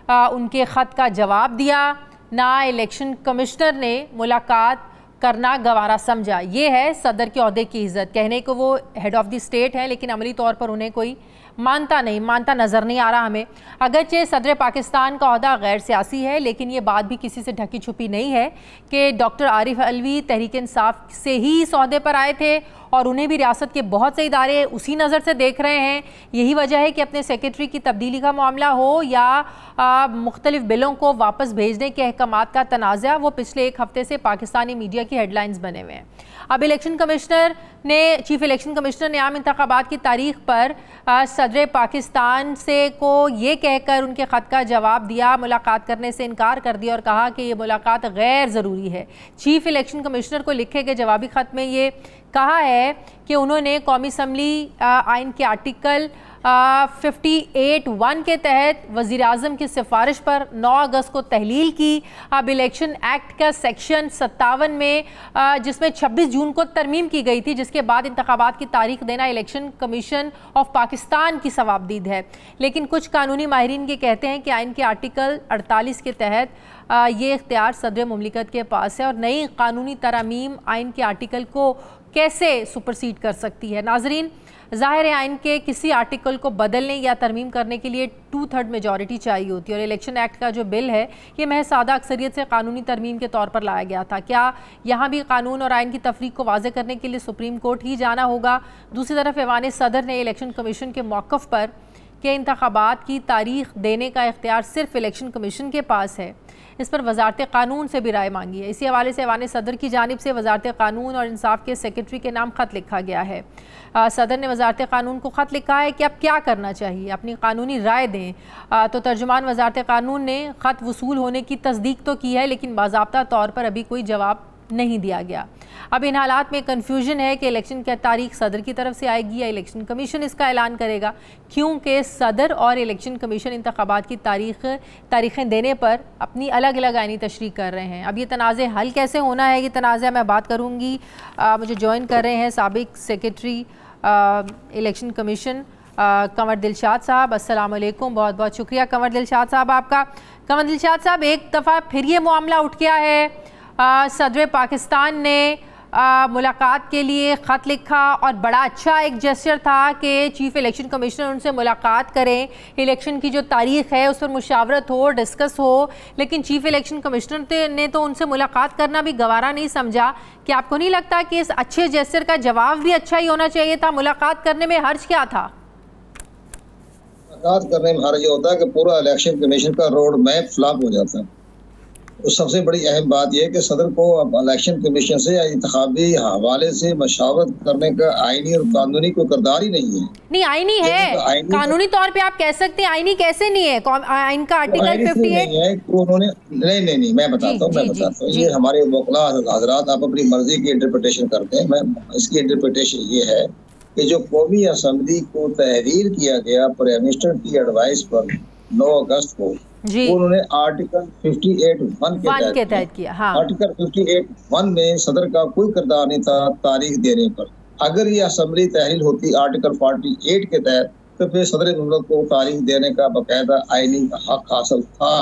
उनके ख़त का जवाब दिया, ना इलेक्शन कमिश्नर ने मुलाकात करना गवारा समझा। ये है सदर के अहदे की इज़्ज़त। कहने को वो हेड ऑफ़ द स्टेट हैं, लेकिन अमली तौर पर उन्हें कोई मानता नज़र नहीं आ रहा हमें। अगरचे सदर पाकिस्तान का अहदा गैर सियासी है, लेकिन ये बात भी किसी से ढकी छुपी नहीं है कि डॉक्टर आरिफ अलवी तहरीक इंसाफ से ही इस अहदे पर आए थे और उन्हें भी रियासत के बहुत से इदारे उसी नज़र से देख रहे हैं। यही वजह है कि अपने सेक्रेटरी की तब्दीली का मामला हो या मुख्तलिफ बिलों को वापस भेजने के अहकामात का तनाज़ा, वो पिछले एक हफ्ते से पाकिस्तानी मीडिया की हेडलाइंस बने हुए हैं। अब चीफ इलेक्शन कमिश्नर ने आम इंतखाबात की तारीख पर सदर पाकिस्तान से को ये कहकर उनके ख़त का जवाब दिया, मुलाकात करने से इनकार कर दिया और कहा कि ये मुलाकात गैर ज़रूरी है। चीफ इलेक्शन कमिश्नर को लिखे गए जवाबी ख़त में ये कहा है कि उन्होंने कौमी असम्बली आइन के आर्टिकल 58(1) के तहत वज़ीर आज़म की सिफारिश पर 9 अगस्त को तहलील की। अब इलेक्शन एक्ट का सेक्शन 57 में जिसमें 26 जून को तरमीम की गई थी, जिसके बाद इंतखाबात की तारीख देना इलेक्शन कमीशन ऑफ पाकिस्तान की सवाबदीद है। लेकिन कुछ कानूनी माहिरीन ये कहते हैं कि आइन के आर्टिकल 48 के तहत ये इख्तियार सदर मुमलिकत के पास है और नई कानूनी तरामीम आइन के आर्टिकल को कैसे सुपरसीड कर सकती है। नाजरीन, ज़ाहिर है आइन के किसी आर्टिकल को बदलने या तरमीम करने के लिए 2/3 मेजॉरिटी चाहिए होती है और इलेक्शन एक्ट का जो बिल है ये महज सादा अक्सरियत से कानूनी तरमीम के तौर पर लाया गया था। क्या यहाँ भी कानून और आइन की तफरीक को वाज़े करने के लिए सुप्रीम कोर्ट ही जाना होगा? दूसरी तरफ ऐवान सदर ने इलेक्शन कमीशन के मौक़िफ़ पर कि इंतखाबात की तारीख देने का इख्तियार सिर्फ इलेक्शन कमीशन के पास है, इस पर वज़ारत क़ानून से भी राय मांगी है। इसी हवाले से ऐवान सदर की जानिब से वज़ारत क़ानून और इंसाफ के सेक्रेटरी के नाम ख़त लिखा गया है। सदर ने वज़ारत क़ानून को ख़त लिखा है कि अब क्या करना चाहिए, अपनी कानूनी राय दें। तो तर्जुमान वज़ारत क़ानून ने ख़त वसूल होने की तस्दीक तो की है, लेकिन बाज़ाब्ता तौर पर अभी कोई जवाब नहीं दिया गया। अब इन हालात में कन्फ्यूजन है कि इलेक्शन की तारीख सदर की तरफ से आएगी या इलेक्शन कमीशन इसका ऐलान करेगा, क्योंकि सदर और इलेक्शन कमीशन इंतखाबात की तारीखें देने पर अपनी अलग अलग आइनी तशरीह कर रहे हैं। अब ये तनाज़े हल कैसे होना है, ये तनाज़ा मैं बात करूँगी। मुझे ज्वाइन कर रहे हैं साबिक secretary election commission Kanwar Dilshad साहब। अस्सलाम वालेकुम, बहुत बहुत शुक्रिया कंवर दिलशाद साहब आपका। कंवर दिलशाद साहब, एक दफ़ा फिर ये मामला उठ गया है, सदर पाकिस्तान ने मुलाकात के लिए ख़त लिखा और बड़ा अच्छा एक जेस्चर था कि चीफ़ इलेक्शन कमिश्नर उनसे मुलाकात करें, इलेक्शन की जो तारीख़ है उस पर मुशावरत हो, डिस्कस हो, लेकिन चीफ़ इलेक्शन कमिश्नर ने तो उनसे मुलाकात करना भी गवारा नहीं समझा। कि आपको नहीं लगता कि इस अच्छे जेस्चर का जवाब भी अच्छा ही होना चाहिए था? मुलाकात करने में हर्ज क्या था? मुलाकात करने में हर्ज होता है कि पूरा इलेक्शन कमीशन का रोड मैप फ्लॉप हो जाता है। उस सबसे बड़ी अहम बात यह है कि सदर को इलेक्शन कमीशन से या इंतखाबी हवाले से मशावरत करने का आईनी और कानूनी कोई किरदार ही नहीं है। नहीं, आईनी है, कानूनी तौर पे आप कह सकते हैं, आईनी कैसे नहीं है? आइन का आर्टिकल 58 है, उन्होंने नहीं मैं बताता हूँ। ये हमारे वकला हजरात आप अपनी मर्जी की इंटरप्रिटेशन करते हैं। मैं इसकी इंटरप्रिटेशन ये है कि जो कौमी असम्बली को तहरीर किया गया प्राइम मिनिस्टर की एडवाइस पर 9 अगस्त को, उन्होंने आर्टिकल 58(1) के तहत किया। हाँ। आर्टिकल 58(1) में सदर का कोई किरदार नहीं था तारीख देने पर। अगर ये असम्बली तहरीर होती आर्टिकल 48 के तहत तो फिर सदर मुल्क को तारीख देने का बाकायदा आईनी हक हासिल था।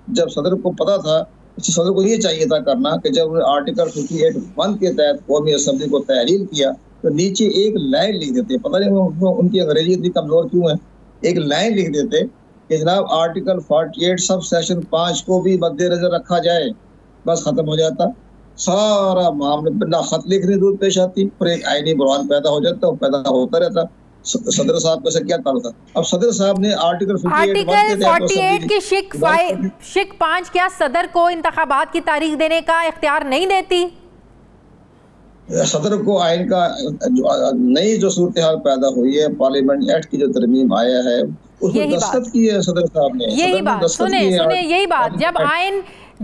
जब सदर को पता था, सदर को ये चाहिए था करना कि जब आर्टिकल 58(1) के तहत कौमी असम्बली को तहरीर किया तो नीचे एक लाइन लिख देते, पता नहीं उनकी अंग्रेजी इतनी कमजोर क्यों है, एक लाइन लिख देते कि जनाब आर्टिकल 48 सब सेक्शन 5 को भी मद्देनजर रखा जाए, बस खत्म हो जाता सारा मामला। बिना खत लिखने दूर पेश आती, पर एक आईनी बहरान पैदा हो जाता, पैदा होता रहता। सदर साहब का क्या ताल्लुक था? अब सदर साहब ने आर्टिकल 48 की शिक 5 क्या सदर को इंतखाबात की तारीख देने का इख्तियार नहीं देती? सदर को आइन का नई जो सूरत हाल पैदा हुई है, पार्लियामेंट एक्ट की जो तरमीम आया है उसमें दस्तखत की है सदर साहब ने। यही बात सुने यही बात,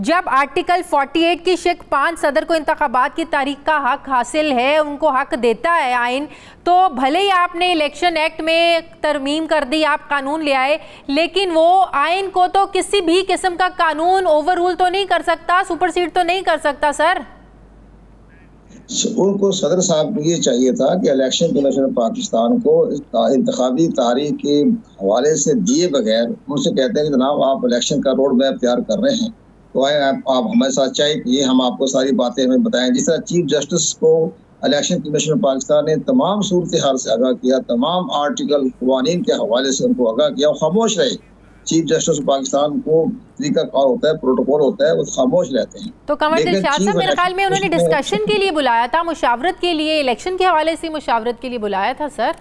जब आर्टिकल 48 की शिक 5 सदर को इंतखाबात की तारीख का हक हासिल है, उनको हक देता है आइन, तो भले ही आपने इलेक्शन एक्ट में तरमीम कर दी, आप कानून ले आए, लेकिन वो आइन को तो किसी भी किस्म का कानून ओवर रूल तो नहीं कर सकता, सुपरसीड तो नहीं कर सकता सर। उनको सदर साहब को ये चाहिए था कि इलेक्शन कमीशन पाकिस्तान को इंतखाबी तारीख के हवाले से दिए बगैर उनसे कहते हैं कि जनाब आप इलेक्शन का रोड मैप तैयार कर रहे हैं तो आप हमारे साथ चाहे ये हम आपको सारी बातें हमें बताएं। जिस तरह चीफ जस्टिस को इलेक्शन कमीशन पाकिस्तान ने तमाम सूरत हाल से आगाह किया, तमाम आर्टिकल कवानीन के हवाले से उनको आगाह किया, वो खामोश रहे। चीफ जस्टिस पाकिस्तान को तरीका कार होता है, प्रोटोकॉल होता है, वो खामोश रहते हैं। तो कमर दिलशाद साहब मेरे ख्याल में उन्होंने डिस्कशन के लिए बुलाया था, मुशावरत के लिए, इलेक्शन के हवाले से मुशावरत के लिए बुलाया था सर।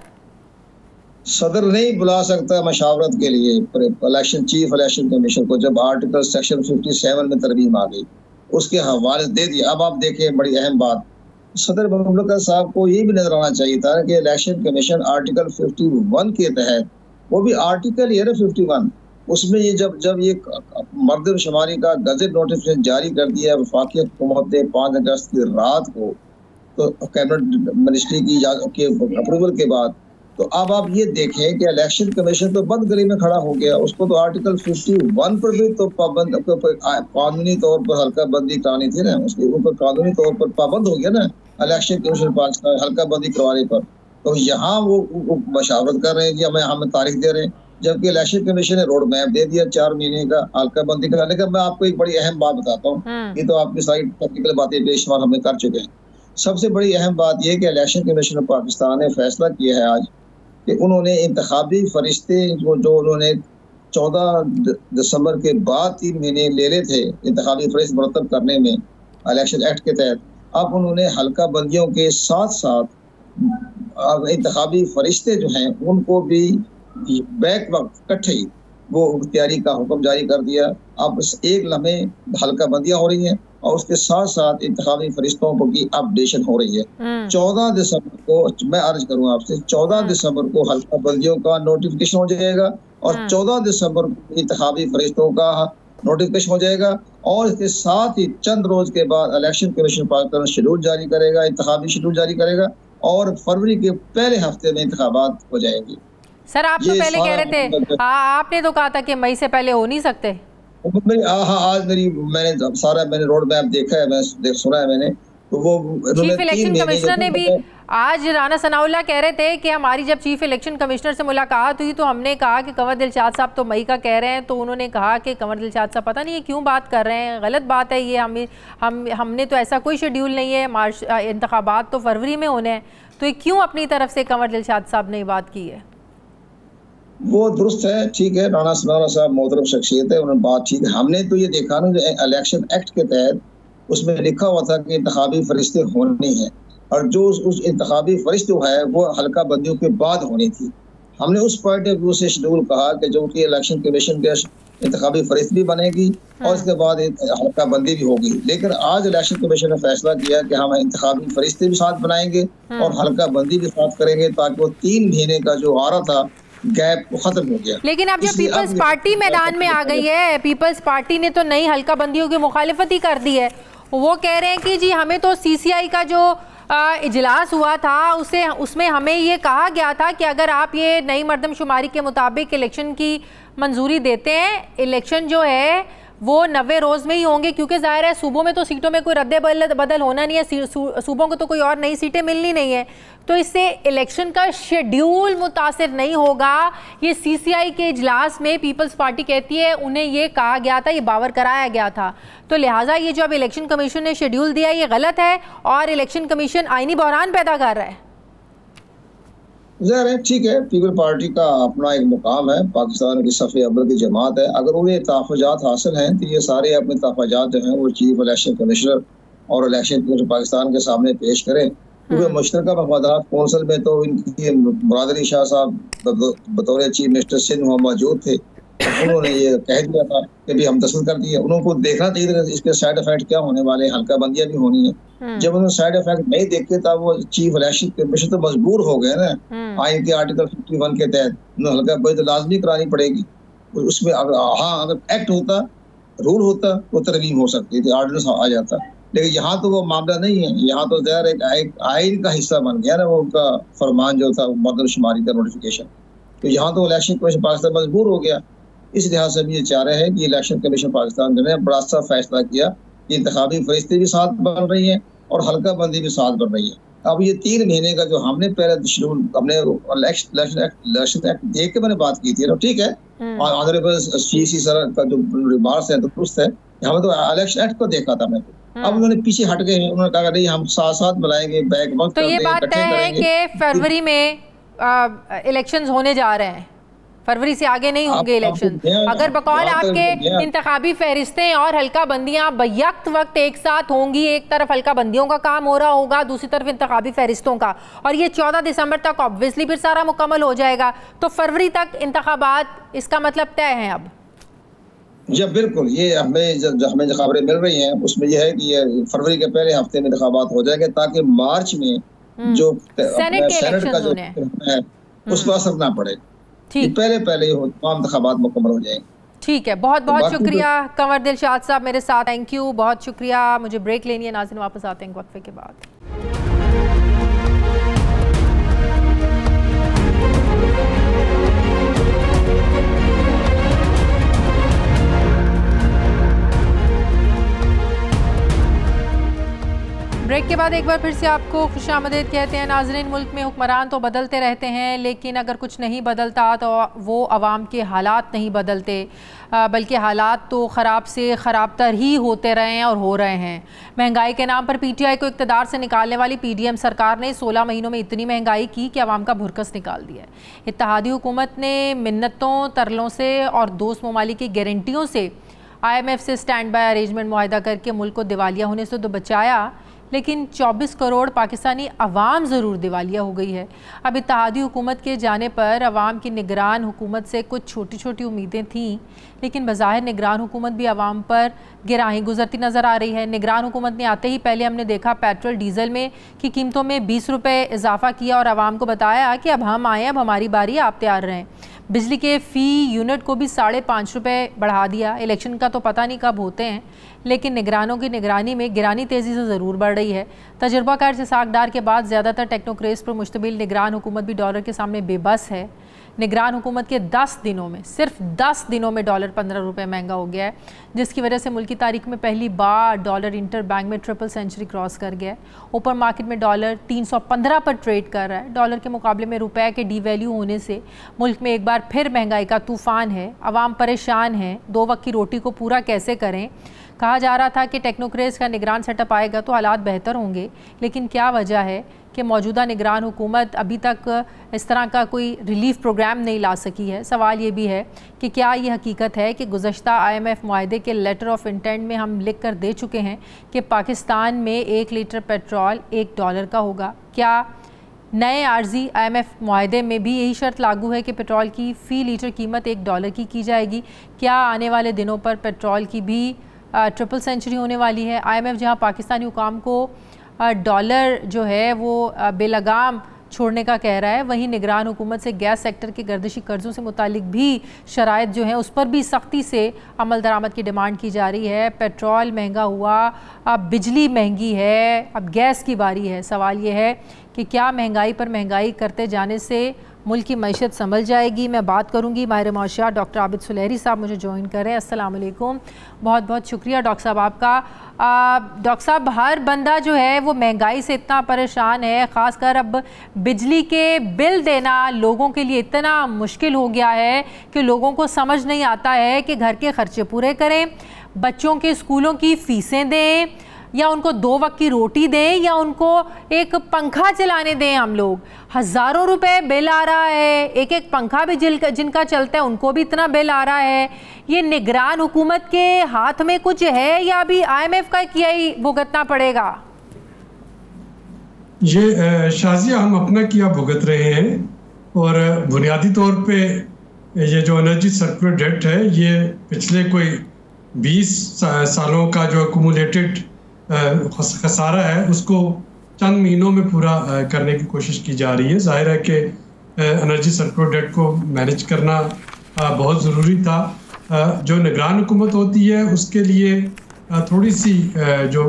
सदर नहीं बुला सकता मशावरत के लिए इलेक्शन चीफ इलेक्शन कमीशन को, जब आर्टिकल सेक्शन 57 में तरमीम आ गई उसके हवाले दे दिया। अब आप देखें बड़ी अहम बात, सदर मुमलिकत साहब को ये भी नजर आना चाहिए था कि इलेक्शन कमीशन आर्टिकल 51 के तहत, वो भी आर्टिकल ही है ना 51, उसमें ये जब ये मर्दमशुमारी का गजट नोटिफिकेशन जारी कर दिया वफाकी हुकूमत ने 5 अगस्त की रात को, तो कैबिनेट मिनिस्ट्री की अप्रूवल के बाद, तो अब आप ये देखें कि इलेक्शन कमीशन तो बंद गली में खड़ा हो गया। उसको तो आर्टिकल 51 पर भी तो पाबंद, कानूनी तौर पर हल्का बंदी करानी थी ना, उसके ऊपर कानूनी तौर पर पाबंद हो गया ना इलेक्शन कमीशन पाकिस्तान हल्का बंदी करवाने पर। तो यहाँ वो मशावरत कर रहे हैं कि हमें तारीख दे रहे हैं, जबकि इलेक्शन कमीशन ने रोड मैप दे दिया 4 महीने का हल्का बंदी कराने का। मैं आपको एक बड़ी अहम बात बताता हूँ, ये तो आपकी सारी टेक्निकल बातें बेशुमार हमने कर चुके हैं। सबसे बड़ी अहम बात यह कि इलेक्शन कमीशन पाकिस्तान ने फैसला किया है आज कि उन्होंने इंतखाबी फरिश्ते जो उन्होंने 14 दिसंबर के बाद 3 महीने ले ले थे इंतखाबी फरिश्ते मुरतब करने में इलेक्शन एक्ट के तहत, अब उन्होंने हल्का बंदियों के साथ साथ इंतखाबी फरिश्ते जो हैं उनको भी बैक वक्त इकट्ठे वो तैयारी का हुक्म जारी कर दिया। अब एक लम्हे हल्का बंदियां हो रही हैं और उसके साथ साथ इंतखाबी फरिश्तों की अपडेशन हो रही है। 14 दिसंबर को मैं अर्ज करूँ आपसे, 14 दिसंबर को हल्का बंदियों का नोटिफिकेशन हो जाएगा और 14 दिसंबर को इंतखाबी फरिश्तों का नोटिफिकेशन हो जाएगा और इसके साथ ही चंद रोज के बाद इलेक्शन कमीशन पाकिस्तान शेड्यूल जारी करेगा, इंतखाबी शेड्यूल जारी करेगा और फरवरी के पहले हफ्ते में इंतखाबात हो जाएंगे। सर आप तो पहले कह रहे थे, आपने तो कहा था कि मई से पहले हो नहीं सकते। आज मैंने रोड मैप देखा है, सुना है मैंने, तो वो चीफ इलेक्शन कमिश्नर ने भी आज राना सनाउल्लाह कह रहे थे कि हमारी जब चीफ इलेक्शन कमिश्नर से मुलाकात हुई तो हमने कहा कि कंवर दिलशाद साहब तो मई का कह रहे हैं, तो उन्होंने कहा कि कंवर दिलशाद साहब पता नहीं ये क्यों बात कर रहे हैं, गलत बात है ये, हमने तो ऐसा कोई शेड्यूल नहीं है, इंतखाबात तो फरवरी में होने हैं, तो ये क्यों अपनी तरफ से कंवर दिलशाद साहब ने बात की है? वो दुरुस्त है, ठीक है, राना सनाउल्लाह साहब मोहतरम शख्सियत है, उन्होंने बात ठीक है। हमने तो ये देखा ना जो इलेक्शन एक्ट के तहत उसमें लिखा हुआ था कि इंतखाबी फरिश्ते होने हैं और जो उस इंतखाबी फरिश्ते है वो हल्का बंदियों के बाद होनी थी। हमने उस पॉइंट ऑफ व्यू से शेड्यूल कहा कि जो कि इलेक्शन कमीशन के इंतखाबी फरिश्ते भी बनेगी और इसके बाद हल्का बंदी भी होगी। लेकिन आज इलेक्शन कमीशन ने फैसला किया कि हम इंतखाबी फरिश्ते भी साथ बनाएंगे और हल्का बंदी भी साथ करेंगे ताकि वो 3 महीने का जो आ रहा था गैप खत्म हो गया। लेकिन अब जब पीपल्स पार्टी मैदान में आ गई है, पीपल्स पार्टी ने तो नई हल्का बंदियों की मुखालिफत ही कर दी है। वो कह रहे हैं कि जी हमें तो CCI का जो इजलास हुआ था उसमें हमें ये कहा गया था कि अगर आप ये नई मर्दमशुमारी के मुताबिक इलेक्शन की मंजूरी देते हैं, इलेक्शन जो है वो 90 रोज़ में ही होंगे, क्योंकि जाहिर है सूबों में तो सीटों में कोई रद्द बदल होना नहीं है, सूबों को तो कोई और नई सीटें मिलनी नहीं है, तो इससे इलेक्शन का शेड्यूल मुतासिर नहीं होगा। ये CCI के इजलास में पीपल्स पार्टी कहती है उन्हें ये कहा गया था, ये बावर कराया गया था, तो लिहाजा ये जो अब इलेक्शन कमीशन ने शेड्यूल दिया ये गलत है और इलेक्शन कमीशन आईनी बहरान पैदा कर रहा है। ज़ाहिर है, ठीक है, पीपल पार्टी का अपना एक मुकाम है, पाकिस्तान की सफ़े अव्वल की जमात है, अगर उन्हें तहफ़्फ़ुज़ात हासिल हैं तो ये सारे अपने तहफ़्फ़ुज़ात जो हैं वो चीफ इलेक्शन कमिश्नर और इलेक्शन कमीशन पाकिस्तान के सामने पेश करें, क्योंकि मुश्तरका मफादात कौंसिल में तो इनकी मुराद अली शाह साहब बतौर चीफ मिनिस्टर सिंध वहाँ मौजूद थे, उन्होंने ये कह दिया था कि भी हम दस्तखत कर दिए। उनको देखना चाहिए था इसके साइड इफेक्ट क्या होने वाले, हल्का बंदियां भी होनी है। जब उन्होंने साइड इफेक्ट नहीं देखे तब वो चीफ इलेक्शन कमीशन तो मजबूर हो गए ना, आइन के आर्टिकल 51 के तहत हल्का बंदी तो लाजमी करानी पड़ेगी। उसमें अगर एक्ट होता, रूल होता तो तरमीम हो सकती थी, ऑर्डिनेंस आ जाता, लेकिन यहाँ तो वो मामला नहीं है। यहाँ तो ज़ाहिर एक आइन का हिस्सा बन गया ना वो उनका फरमान जो था मर्दमशुमारी का नोटिफिकेशन, तो यहाँ तो इलेक्शन कमीशन पाकिस्तान मजबूर हो गया। इस लिहाज से भी ये चाह रहे हैं कि इलेक्शन कमीशन पाकिस्तान ने बड़ा सा फैसला किया कि इंतखाबी फरिश्ते भी साथ बन रही हैं और हल्का बंदी भी साथ बन रही है। अब ये 3 महीने का जो हमने पहले शेड्यूल हमने इलेक्शन एक्ट देख के मैंने बात की थी ना, ठीक है, ऑनरेबल CC सर का जो रिमार्क्स है दुरुस्त है, हमें तो इलेक्शन एक्ट को देखा था मैंने। अब उन्होंने पीछे हट गए हैं, उन्होंने कहा नहीं हम साथ साथ मिलाएंगे, बैक वक्त तो ये बात तय है कि फरवरी में इलेक्शंस होने जा रहे हैं, फरवरी से आगे नहीं होंगे इलेक्शन। अगर बकौल आपके इंतखाबी फहरिस्तें और हल्का बंदियां बैक वक्त एक साथ होंगी, एक तरफ हल्का बंदियों का काम हो रहा होगा, दूसरी तरफ इंतखाबी फहरिस्तों का, और ये 14 दिसंबर तक ऑब्वियसली फिर सारा मुकम्मल हो जाएगा, तो फरवरी तक इंतखाबात, इसका मतलब तय है अब। जब बिल्कुल ये हमें जो खबरें मिल रही हैं उसमें यह है कि ये फरवरी के पहले हफ्ते में इंतखाबात हो जाएंगे, ताकि मार्च में जो सेनेट का जो है उस पर असर ना पड़े, पहले हो तमाम इंतखाबात मुकम्मल हो जाएंगे। ठीक है, बहुत बहुत शुक्रिया कंवर दिलशाद साहब मेरे साथ, थैंक यू, बहुत शुक्रिया। मुझे ब्रेक लेनी है, नाज़रीन वापस आते हैं वक्फे के बाद। ब्रेक के बाद एक बार फिर से आपको खुशामदीद कहते हैं। नाज़रीन, मुल्क में हुक्मरान तो बदलते रहते हैं, लेकिन अगर कुछ नहीं बदलता तो वो अवाम के हालात नहीं बदलते, बल्कि हालात तो ख़राब से ख़राब तर ही होते रहे हैं और हो रहे हैं। महंगाई के नाम पर PTI को इक़्तिदार से निकालने वाली PDM सरकार ने 16 महीनों में इतनी महंगाई की कि अवाम का भुरकस निकाल दिया। इत्तेहादी हुकूमत ने मिन्नतों तरलों से और दोस्त ममालिक की गारंटियों से IMF से स्टैंड बाय अरेंजमेंट मुआहदा करके मुल्क को दिवालिया होने से तो बचाया, लेकिन 24 करोड़ पाकिस्तानी अवाम ज़रूर दिवालिया हो गई है। अब इत्तेहादी हुकूमत के जाने पर अवाम की निगरान हुकूमत से कुछ छोटी छोटी उम्मीदें थीं, लेकिन बज़ाहिर निगरान हुकूमत भी अवाम पर गिराही गुजरती नज़र आ रही है। निगरान हुकूमत ने आते ही पहले हमने देखा पेट्रोल डीज़ल में की कीमतों में 20 रुपये इजाफा किया और अवाम को बताया कि अब हम आए, अब हमारी बारी, आप तैयार रहें। बिजली के फ़ी यूनिट को भी 5.5 रुपये बढ़ा दिया। इलेक्शन का तो पता नहीं कब होते हैं, लेकिन निगरानों की निगरानी में गिरानी तेज़ी से ज़रूर बढ़ रही है। तजुर्बाकार से सागदार के बाद ज़्यादातर टेक्नोक्रेट्स पर मुश्तमिल निगरान हुकूमत भी डॉलर के सामने बेबस है। निगरान हुकूमत के 10 दिनों में, सिर्फ 10 दिनों में डॉलर 15 रुपये महंगा हो गया है, जिसकी वजह से मुल्क की तारीख में पहली बार डॉलर इंटर बैंक में ट्रिपल सेंचुरी क्रॉस कर गया है। ओपन मार्केट में डॉलर 315 पर ट्रेड कर रहा है। डॉलर के मुकाबले में रुपए के डीवैल्यू होने से मुल्क में एक बार फिर महंगाई का तूफ़ान है। अवाम परेशान है, 2 वक्त की रोटी को पूरा कैसे करें। कहा जा रहा था कि टेक्नोक्रेट्स का निगरान सेटअप आएगा तो हालात बेहतर होंगे, लेकिन क्या वजह है कि मौजूदा निगरान हुकूमत अभी तक इस तरह का कोई रिलीफ प्रोग्राम नहीं ला सकी है। सवाल ये भी है कि क्या ये हकीकत है कि गुज़श्ता IMF मुआहदे के लेटर ऑफ इंटेंट में हम लिख कर दे चुके हैं कि पाकिस्तान में 1 लीटर पेट्रोल $1 का होगा। क्या नए आर्जी IMF मुआहदे में भी यही शर्त लागू है कि पेट्रोल की फ़ी लीटर कीमत $1 की जाएगी? क्या आने वाले दिनों पर पेट्रोल की भी ट्रिपल सेंचुरी होने वाली है? IMF जहां पाकिस्तानी हुकाम को डॉलर जो है वो बेलगाम छोड़ने का कह रहा है, वहीं निगरान हुकूमत से गैस सेक्टर के गर्दिशी कर्ज़ों से मुतालिक भी शराइत जो हैं उस पर भी सख्ती से अमल दरामद की डिमांड की जा रही है। पेट्रोल महंगा हुआ, अब बिजली महंगी है, अब गैस की बारी है। सवाल ये है कि क्या महंगाई पर महंगाई करते जाने से मुल्क की मैशत संभल जाएगी। मैं बात करूंगी माहिर मौशियात डॉक्टर आबिद सुलेहरी साहब मुझे ज्वाइन कर रहे हैं। अस्सलाम वालेकुम, बहुत बहुत शुक्रिया डॉक्टर साहब आपका। डॉक्टर साहब, हर बंदा जो है वो महंगाई से इतना परेशान है, ख़ासकर अब बिजली के बिल देना लोगों के लिए इतना मुश्किल हो गया है कि लोगों को समझ नहीं आता है कि घर के खर्चे पूरे करें, बच्चों के स्कूलों की फ़ीसें दें, या उनको 2 वक्त की रोटी दें, या उनको एक पंखा चलाने दें। हम लोग हज़ारों रुपए बिल आ रहा है, एक एक पंखा भी जिनका चलता है उनको भी इतना बिल आ रहा है। ये निगरान हुकूमत के हाथ में कुछ है या अभी IMF का किया ही भुगतना पड़ेगा? ये शाजिया हम अपना किया भुगत रहे हैं, और बुनियादी तौर पे ये जो एनर्जी सर्कुलर डेट है ये पिछले कोई 20 सालों का जो एक्यूमुलेटेड खसारा है उसको चंद महीनों में पूरा करने की कोशिश की जा रही है। जाहिर है कि एनर्जी सर्कुलर डेट को मैनेज करना बहुत ज़रूरी था। जो निगरान हुकूमत होती है उसके लिए थोड़ी सी जो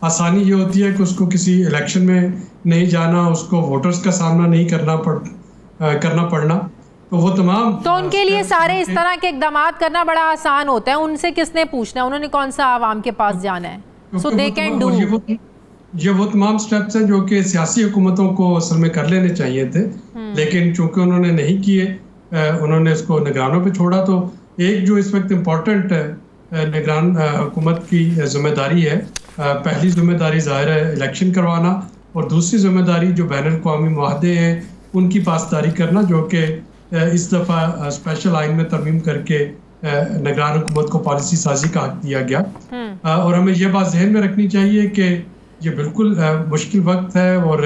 आसानी ये होती है कि उसको किसी इलेक्शन में नहीं जाना, उसको वोटर्स का सामना नहीं करना पड़ना, तो वो तमाम तो उनके लिए सारे इस तरह के इकदाम करना बड़ा आसान होता है। उनसे किसने पूछना है, उन्होंने कौन सा आवाम के पास जाना है? So they can do। ये वो तमाम स्टेप्स हैं जो कि सियासी हुकूमतों को असल में कर लेने चाहिए थे, लेकिन चूंकि उन्होंने नहीं किए, उन्होंने इसको निगरानों पे छोड़ा। तो एक जो इस वक्त इम्पोर्टेंट निगरान हुकूमत की जिम्मेदारी है, पहली जिम्मेदारी ज़ाहिर है इलेक्शन करवाना, और दूसरी जिम्मेदारी जो बैन अल-अक़वामी मुआहदे हैं उनकी पासदारी करना, जो कि इस दफ़ा स्पेशल आइन में तरमीम करके निगरान हुकूमत को पॉलिसी साजी का हक दिया गया। और हमें यह बात जहन में रखनी चाहिए कि ये बिल्कुल मुश्किल वक्त है, और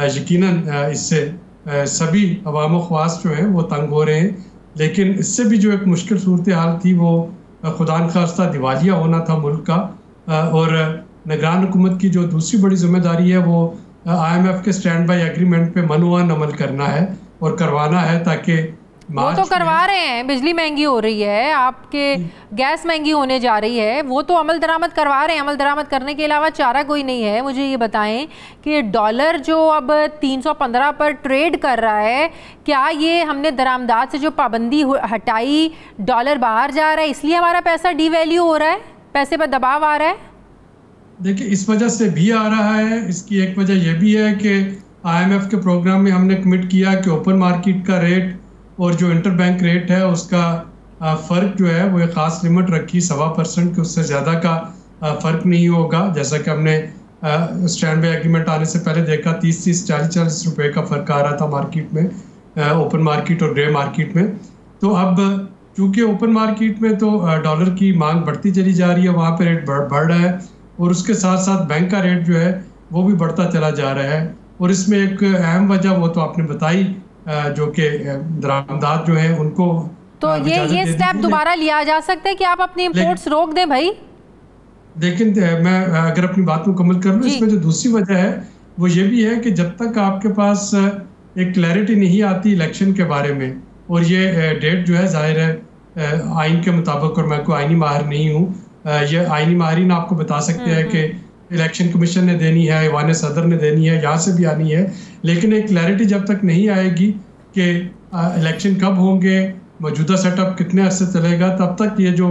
यकीनन इससे सभी अवाम ख्वास जो हैं वो तंग हो रहे हैं। लेकिन इससे भी जो एक मुश्किल सूरत हाल थी वो खुदा न खास्ता दिवालिया होना था मुल्क का, और निगरान हुकूमत की जो दूसरी बड़ी जिम्मेदारी है वो IMF के स्टैंड बाई एग्रीमेंट पे मनवान अमल करना है और करवाना है, ताकि वो तो करवा रहे हैं। बिजली महंगी हो रही है, आपके गैस महंगी होने जा रही है, वो तो अमल दरामद करवा रहे हैं। अमल दरामद करने के अलावा चारा कोई नहीं है। मुझे ये बताएं कि डॉलर जो अब 315 पर ट्रेड कर रहा है, क्या ये हमने दरामदात से जो पाबंदी हटाई, डॉलर बाहर जा रहा है, इसलिए हमारा पैसा डीवैल्यू हो रहा है, पैसे पर दबाव आ रहा है? देखिए, इस वजह से भी आ रहा है। इसकी एक वजह यह भी है कि IMF के प्रोग्राम में हमने कमिट किया कि ओपन मार्केट का रेट और जो इंटर बैंक रेट है उसका फ़र्क जो है वो एक ख़ास लिमिट रखी 1.25% के, उससे ज़्यादा का फ़र्क नहीं होगा। जैसा कि हमने स्टैंड बाई एग्रीमेंट आने से पहले देखा 30-30, 40-40 रुपए का फ़र्क आ रहा था मार्केट में, ओपन मार्केट और ग्रे मार्केट में। तो अब चूँकि ओपन मार्केट में तो डॉलर की मांग बढ़ती चली जा रही है, वहाँ पर रेट बढ़ रहा है, और उसके साथ साथ बैंक का रेट जो है वो भी बढ़ता चला जा रहा है। और इसमें एक अहम वजह वो तो आपने बताई, जो कि दरामदात जो है उनको, तो ये स्टेप दोबारा लिया जा सकता है कि आप अपनी इंपोर्ट्स रोक दें भाई। लेकिन मैं अगर अपनी बात मुकम्मल कर लूँ, इसमें जो दूसरी वजह है वो ये भी है कि जब तक आपके पास एक क्लैरिटी नहीं आती इलेक्शन के बारे में, और ये डेट जो है जाहिर है आइन के मुताबिक, और मैं कोई आइनी माहिर नहीं हूँ, ये आइनी माहिरीन आपको बता सकते हैं कि इलेक्शन कमीशन ने देनी है, ऐवान सदर ने देनी है, यहाँ से भी आनी है। लेकिन एक क्लैरिटी जब तक नहीं आएगी कि इलेक्शन कब होंगे, मौजूदा सेटअप कितने अरसे चलेगा, तब तक ये जो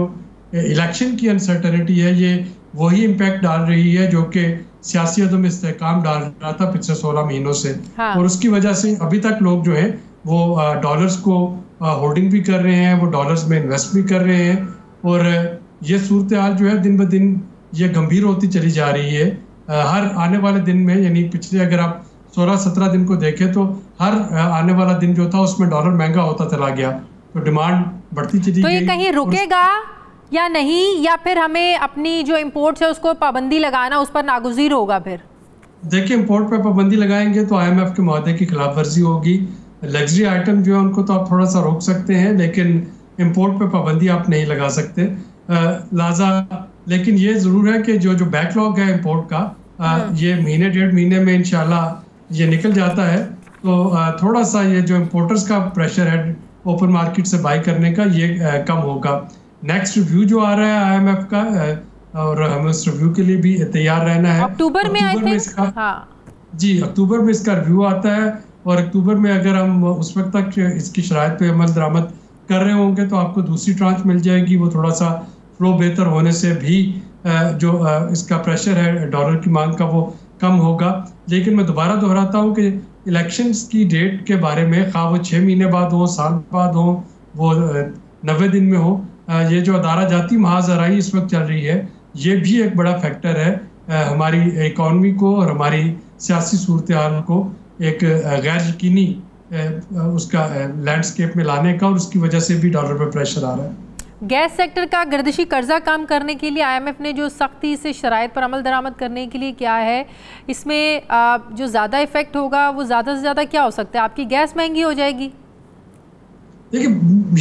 इलेक्शन की अनसर्टेनिटी है ये वही इम्पैक्ट डाल रही है जो कि सियासी अदम इस्तेहकाम डाल रहा था पिछले 16 महीनों से। हाँ। और उसकी वजह से अभी तक लोग जो हैं वो डॉलर्स को होल्डिंग भी कर रहे हैं, वो डॉलर्स में इन्वेस्ट भी कर रहे हैं, और ये सूरत हाल जो है दिन ब दिन ये गंभीर होती चली जा रही है। हर आने वाले दिन में, यानी पिछले अगर आप 16-17 दिन को देखें तो हर आने वाला दिन जो था उसमें डॉलर महंगा होता चला गया, तो डिमांड बढ़ती चली गई। तो ये कहीं रुकेगा या नहीं, या फिर हमें अपनी जो इम्पोर्ट्स है उसको पाबंदी लगाना, उस पर नागुज़ीर होगा? फिर देखिए, इम्पोर्ट पर पाबंदी लगाएंगे तो IMF के मुआहदे की खिलाफ वर्जी होगी। लग्जरी आइटम जो है उनको तो आप थोड़ा सा रोक सकते हैं, लेकिन इम्पोर्ट पर पाबंदी आप नहीं लगा सकते। लिहाजा लेकिन ये ज़रूर है कि जो बैकलॉग है इम्पोर्ट का, ये महीने 1.5 महीने में इंशाल्लाह ये निकल जाता है, तो थोड़ा सा ये जो इम्पोर्टर्स का प्रेशर है ओपन मार्केट से बाई करने का ये कम होगा। नेक्स्ट रिव्यू जो आ रहा है IMF का, और हमें उस रिव्यू के लिए भी तैयार रहना है। अक्टूबर में इसका जी, अक्टूबर में इसका रिव्यू आता है, और अक्टूबर में अगर हम उस वक्त तक इसकी शराइत पे अमल दरामद कर रहे होंगे तो आपको दूसरी ट्रांच मिल जाएगी। वो थोड़ा सा फ्लो बेहतर होने से भी जो इसका प्रेशर है डॉलर की मांग का वो कम होगा। लेकिन मैं दोबारा दोहराता हूँ कि इलेक्शंस की डेट के बारे में, खा वो 6 महीने बाद हो, साल बाद हो, वो 90 दिन में हो, ये जो अदारा जाती महाजराई इस वक्त चल रही है, ये भी एक बड़ा फैक्टर है हमारी इकॉनमी को और हमारी सियासी सूरत हाल को एक गैर यकीनी उसका लैंडस्केप में लाने का, और उसकी वजह से भी डॉलर पर प्रेशर आ रहा है। गैस सेक्टर का गर्दिशी कर्जा कम करने के लिए आईएमएफ ने जो सख्ती से शराइत पर अमल दरामद करने के लिए क्या है, इसमें जो ज़्यादा इफेक्ट होगा वो ज़्यादा से ज़्यादा क्या हो सकता है? आपकी गैस महंगी हो जाएगी? देखिए,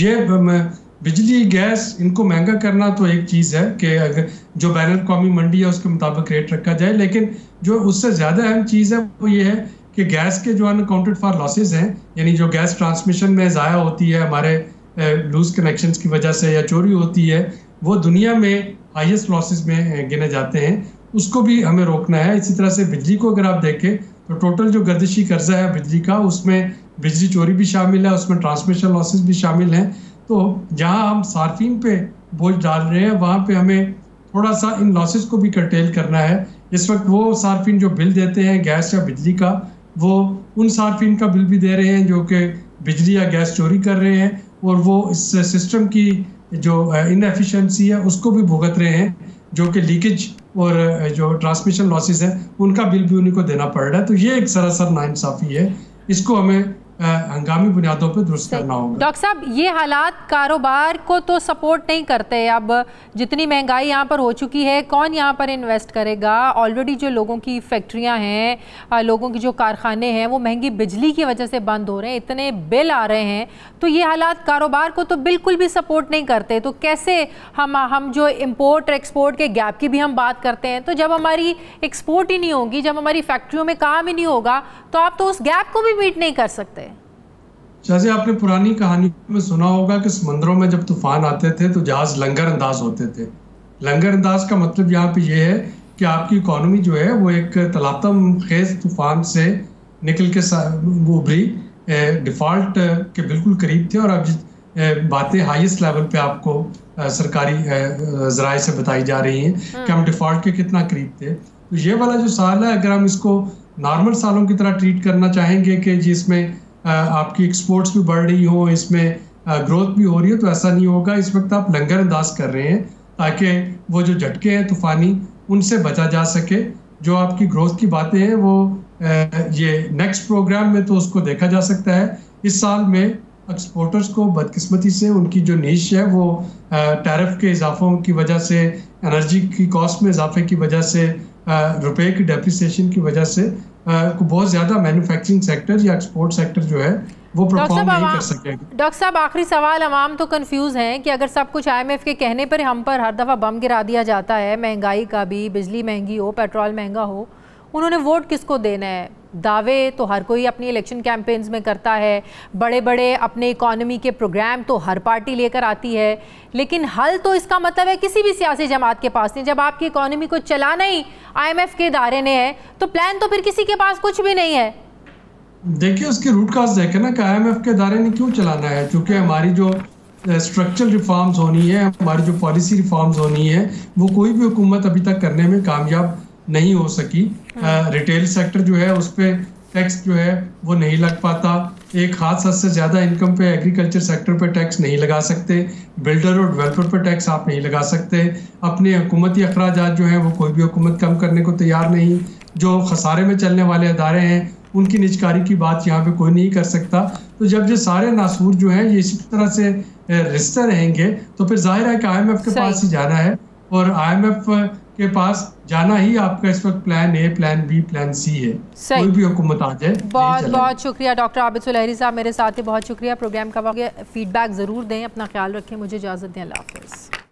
ये बिजली गैस इनको महंगा करना तो एक चीज़ है कि अगर जो बैन अवी मंडी है उसके मुताबिक रेट रखा जाए, लेकिन जो उससे ज़्यादा अहम चीज़ है वो ये है कि गैस के जो अनअकाउंटेड फॉर लॉसेज हैं, यानी जो गैस ट्रांसमिशन में ज़ाया होती है हमारे लूज कनेक्शंस की वजह से या चोरी होती है, वो दुनिया में हाईएस्ट लॉसेस में गिने जाते हैं, उसको भी हमें रोकना है। इसी तरह से बिजली को अगर आप देखें तो टोटल जो गर्दिशी कर्जा है बिजली का, उसमें बिजली चोरी भी शामिल है, उसमें ट्रांसमिशन लॉसेस भी शामिल हैं। तो जहां हम सार्फिन पे बोझ डाल रहे हैं वहां पे हमें थोड़ा सा इन लॉसेस को भी कर्टेल करना है। इस वक्त वो सार्फिन जो बिल देते हैं गैस या बिजली का, वो उन सार्फिन का बिल भी दे रहे हैं जो कि बिजली या गैस चोरी कर रहे हैं, और वो इस सिस्टम की जो इनएफिशिएंसी है उसको भी भुगत रहे हैं, जो कि लीकेज और जो ट्रांसमिशन लॉसेस है उनका बिल भी उन्हीं को देना पड़ रहा है। तो ये एक सरासर नाइंसाफ़ी है, इसको हमें हंगामी बुनियादों पर दुरुस्त करना होगा। डॉक्टर साहब, ये हालात कारोबार को तो सपोर्ट नहीं करते। अब जितनी महंगाई यहाँ पर हो चुकी है, कौन यहाँ पर इन्वेस्ट करेगा? ऑलरेडी जो लोगों की फैक्ट्रियाँ हैं, लोगों की जो कारखाने हैं, वो महंगी बिजली की वजह से बंद हो रहे हैं, इतने बिल आ रहे हैं, तो ये हालात कारोबार को तो बिल्कुल भी सपोर्ट नहीं करते। तो कैसे हम जो इम्पोर्ट और एक्सपोर्ट के गैप की भी हम बात करते हैं, तो जब हमारी एक्सपोर्ट ही नहीं होगी, जब हमारी फैक्ट्रियों में काम ही नहीं होगा, तो आप तो उस गैप को भी मीट नहीं कर सकते। जैसे आपने पुरानी कहानी में सुना होगा कि समंदरों में जब तूफान आते थे तो जहाज लंगर अंदाज होते थे। लंगर अंदाज का मतलब यहाँ पे ये है कि आपकी इकोनॉमी जो है वो एक तलातम खेज तूफान से निकल के उभरी, डिफ़ॉल्ट के बिल्कुल करीब थे, और अब बातें हाईएस्ट लेवल पे आपको सरकारी ज़राए से बताई जा रही हैं कि हम डिफ़ॉल्ट के कितना करीब थे। तो ये वाला जो साल है, अगर हम इसको नॉर्मल सालों की तरह ट्रीट करना चाहेंगे कि जिसमें आपकी एक्सपोर्ट्स भी बढ़ रही हो, इसमें ग्रोथ भी हो रही है, तो ऐसा नहीं होगा। इस वक्त आप लंगर अंदाज कर रहे हैं ताकि वो जो झटके हैं तूफानी, उनसे बचा जा सके। जो आपकी ग्रोथ की बातें हैं वो ये नेक्स्ट प्रोग्राम में तो उसको देखा जा सकता है। इस साल में एक्सपोर्टर्स को बदकिस्मती से उनकी जो नीश है वो टैरिफ के इजाफों की वजह से, एनर्जी की कॉस्ट में इजाफे की वजह से, रुपए की डेप्रिसिएशन की वजह से बहुत ज़्यादा मैन्युफैक्चरिंग सेक्टर या एक्सपोर्ट सेक्टर जो है वो परफॉर्म नहीं कर सकेगा। डॉक्टर साहब, आखिरी सवाल, अवाम तो कंफ्यूज हैं कि अगर सब कुछ आईएमएफ के कहने पर हम पर हर दफ़ा बम गिरा दिया जाता है, महंगाई का भी, बिजली महंगी हो, पेट्रोल महंगा हो, उन्होंने वोट किसको देना है? दावे तो हर कोई अपनी इलेक्शन कैंपेन्स में करता है, बड़े बड़े अपने इकॉनमी के प्रोग्राम तो हर पार्टी लेकर आती है, लेकिन हल तो इसका मतलब है किसी भी सियासी जमात के पास नहीं। जब आपकी इकॉनमी को चलाना ही आईएमएफ के इदारे ने है, तो प्लान तो फिर किसी के पास कुछ भी नहीं है। देखिए, उसके रूट काज देखें ना कि आईएमएफ के इदारे ने क्यों चलाना है। क्योंकि हमारी जो स्ट्रक्चरल रिफॉर्म्स होनी है, हमारी जो पॉलिसी रिफॉर्म्स होनी है, वो कोई भी हुकूमत अभी तक करने में कामयाब नहीं हो सकी। रिटेल सेक्टर जो है उस पर टैक्स जो है वो नहीं लग पाता। एक खास हद से ज़्यादा इनकम पे एग्रीकल्चर सेक्टर पे टैक्स नहीं लगा सकते। बिल्डर और डेवलपर पे टैक्स आप नहीं लगा सकते। अपने हुकूमती अखराजात जो हैं वो कोई भी हुकूमत कम करने को तैयार नहीं। जो खसारे में चलने वाले अदारे हैं उनकी निजकारी की बात यहाँ पे कोई नहीं कर सकता। तो जब ये सारे नासूर जो हैं ये इसी तरह से रिश्ते रहेंगे तो फिर जाहिर है कि IMF के पास ही जाना है, और IMF के पास जाना ही आपका इस वक्त plan A, plan B, plan C है। कोई भी हुकूमत आ जाए। बहुत बहुत शुक्रिया डॉक्टर आबिद सुलहरी साहब, मेरे साथ ही बहुत शुक्रिया। प्रोग्राम का फीडबैक ज़रूर दें, अपना ख्याल रखें, मुझे इजाज़त दें, अल्लाह हाफ़िज़।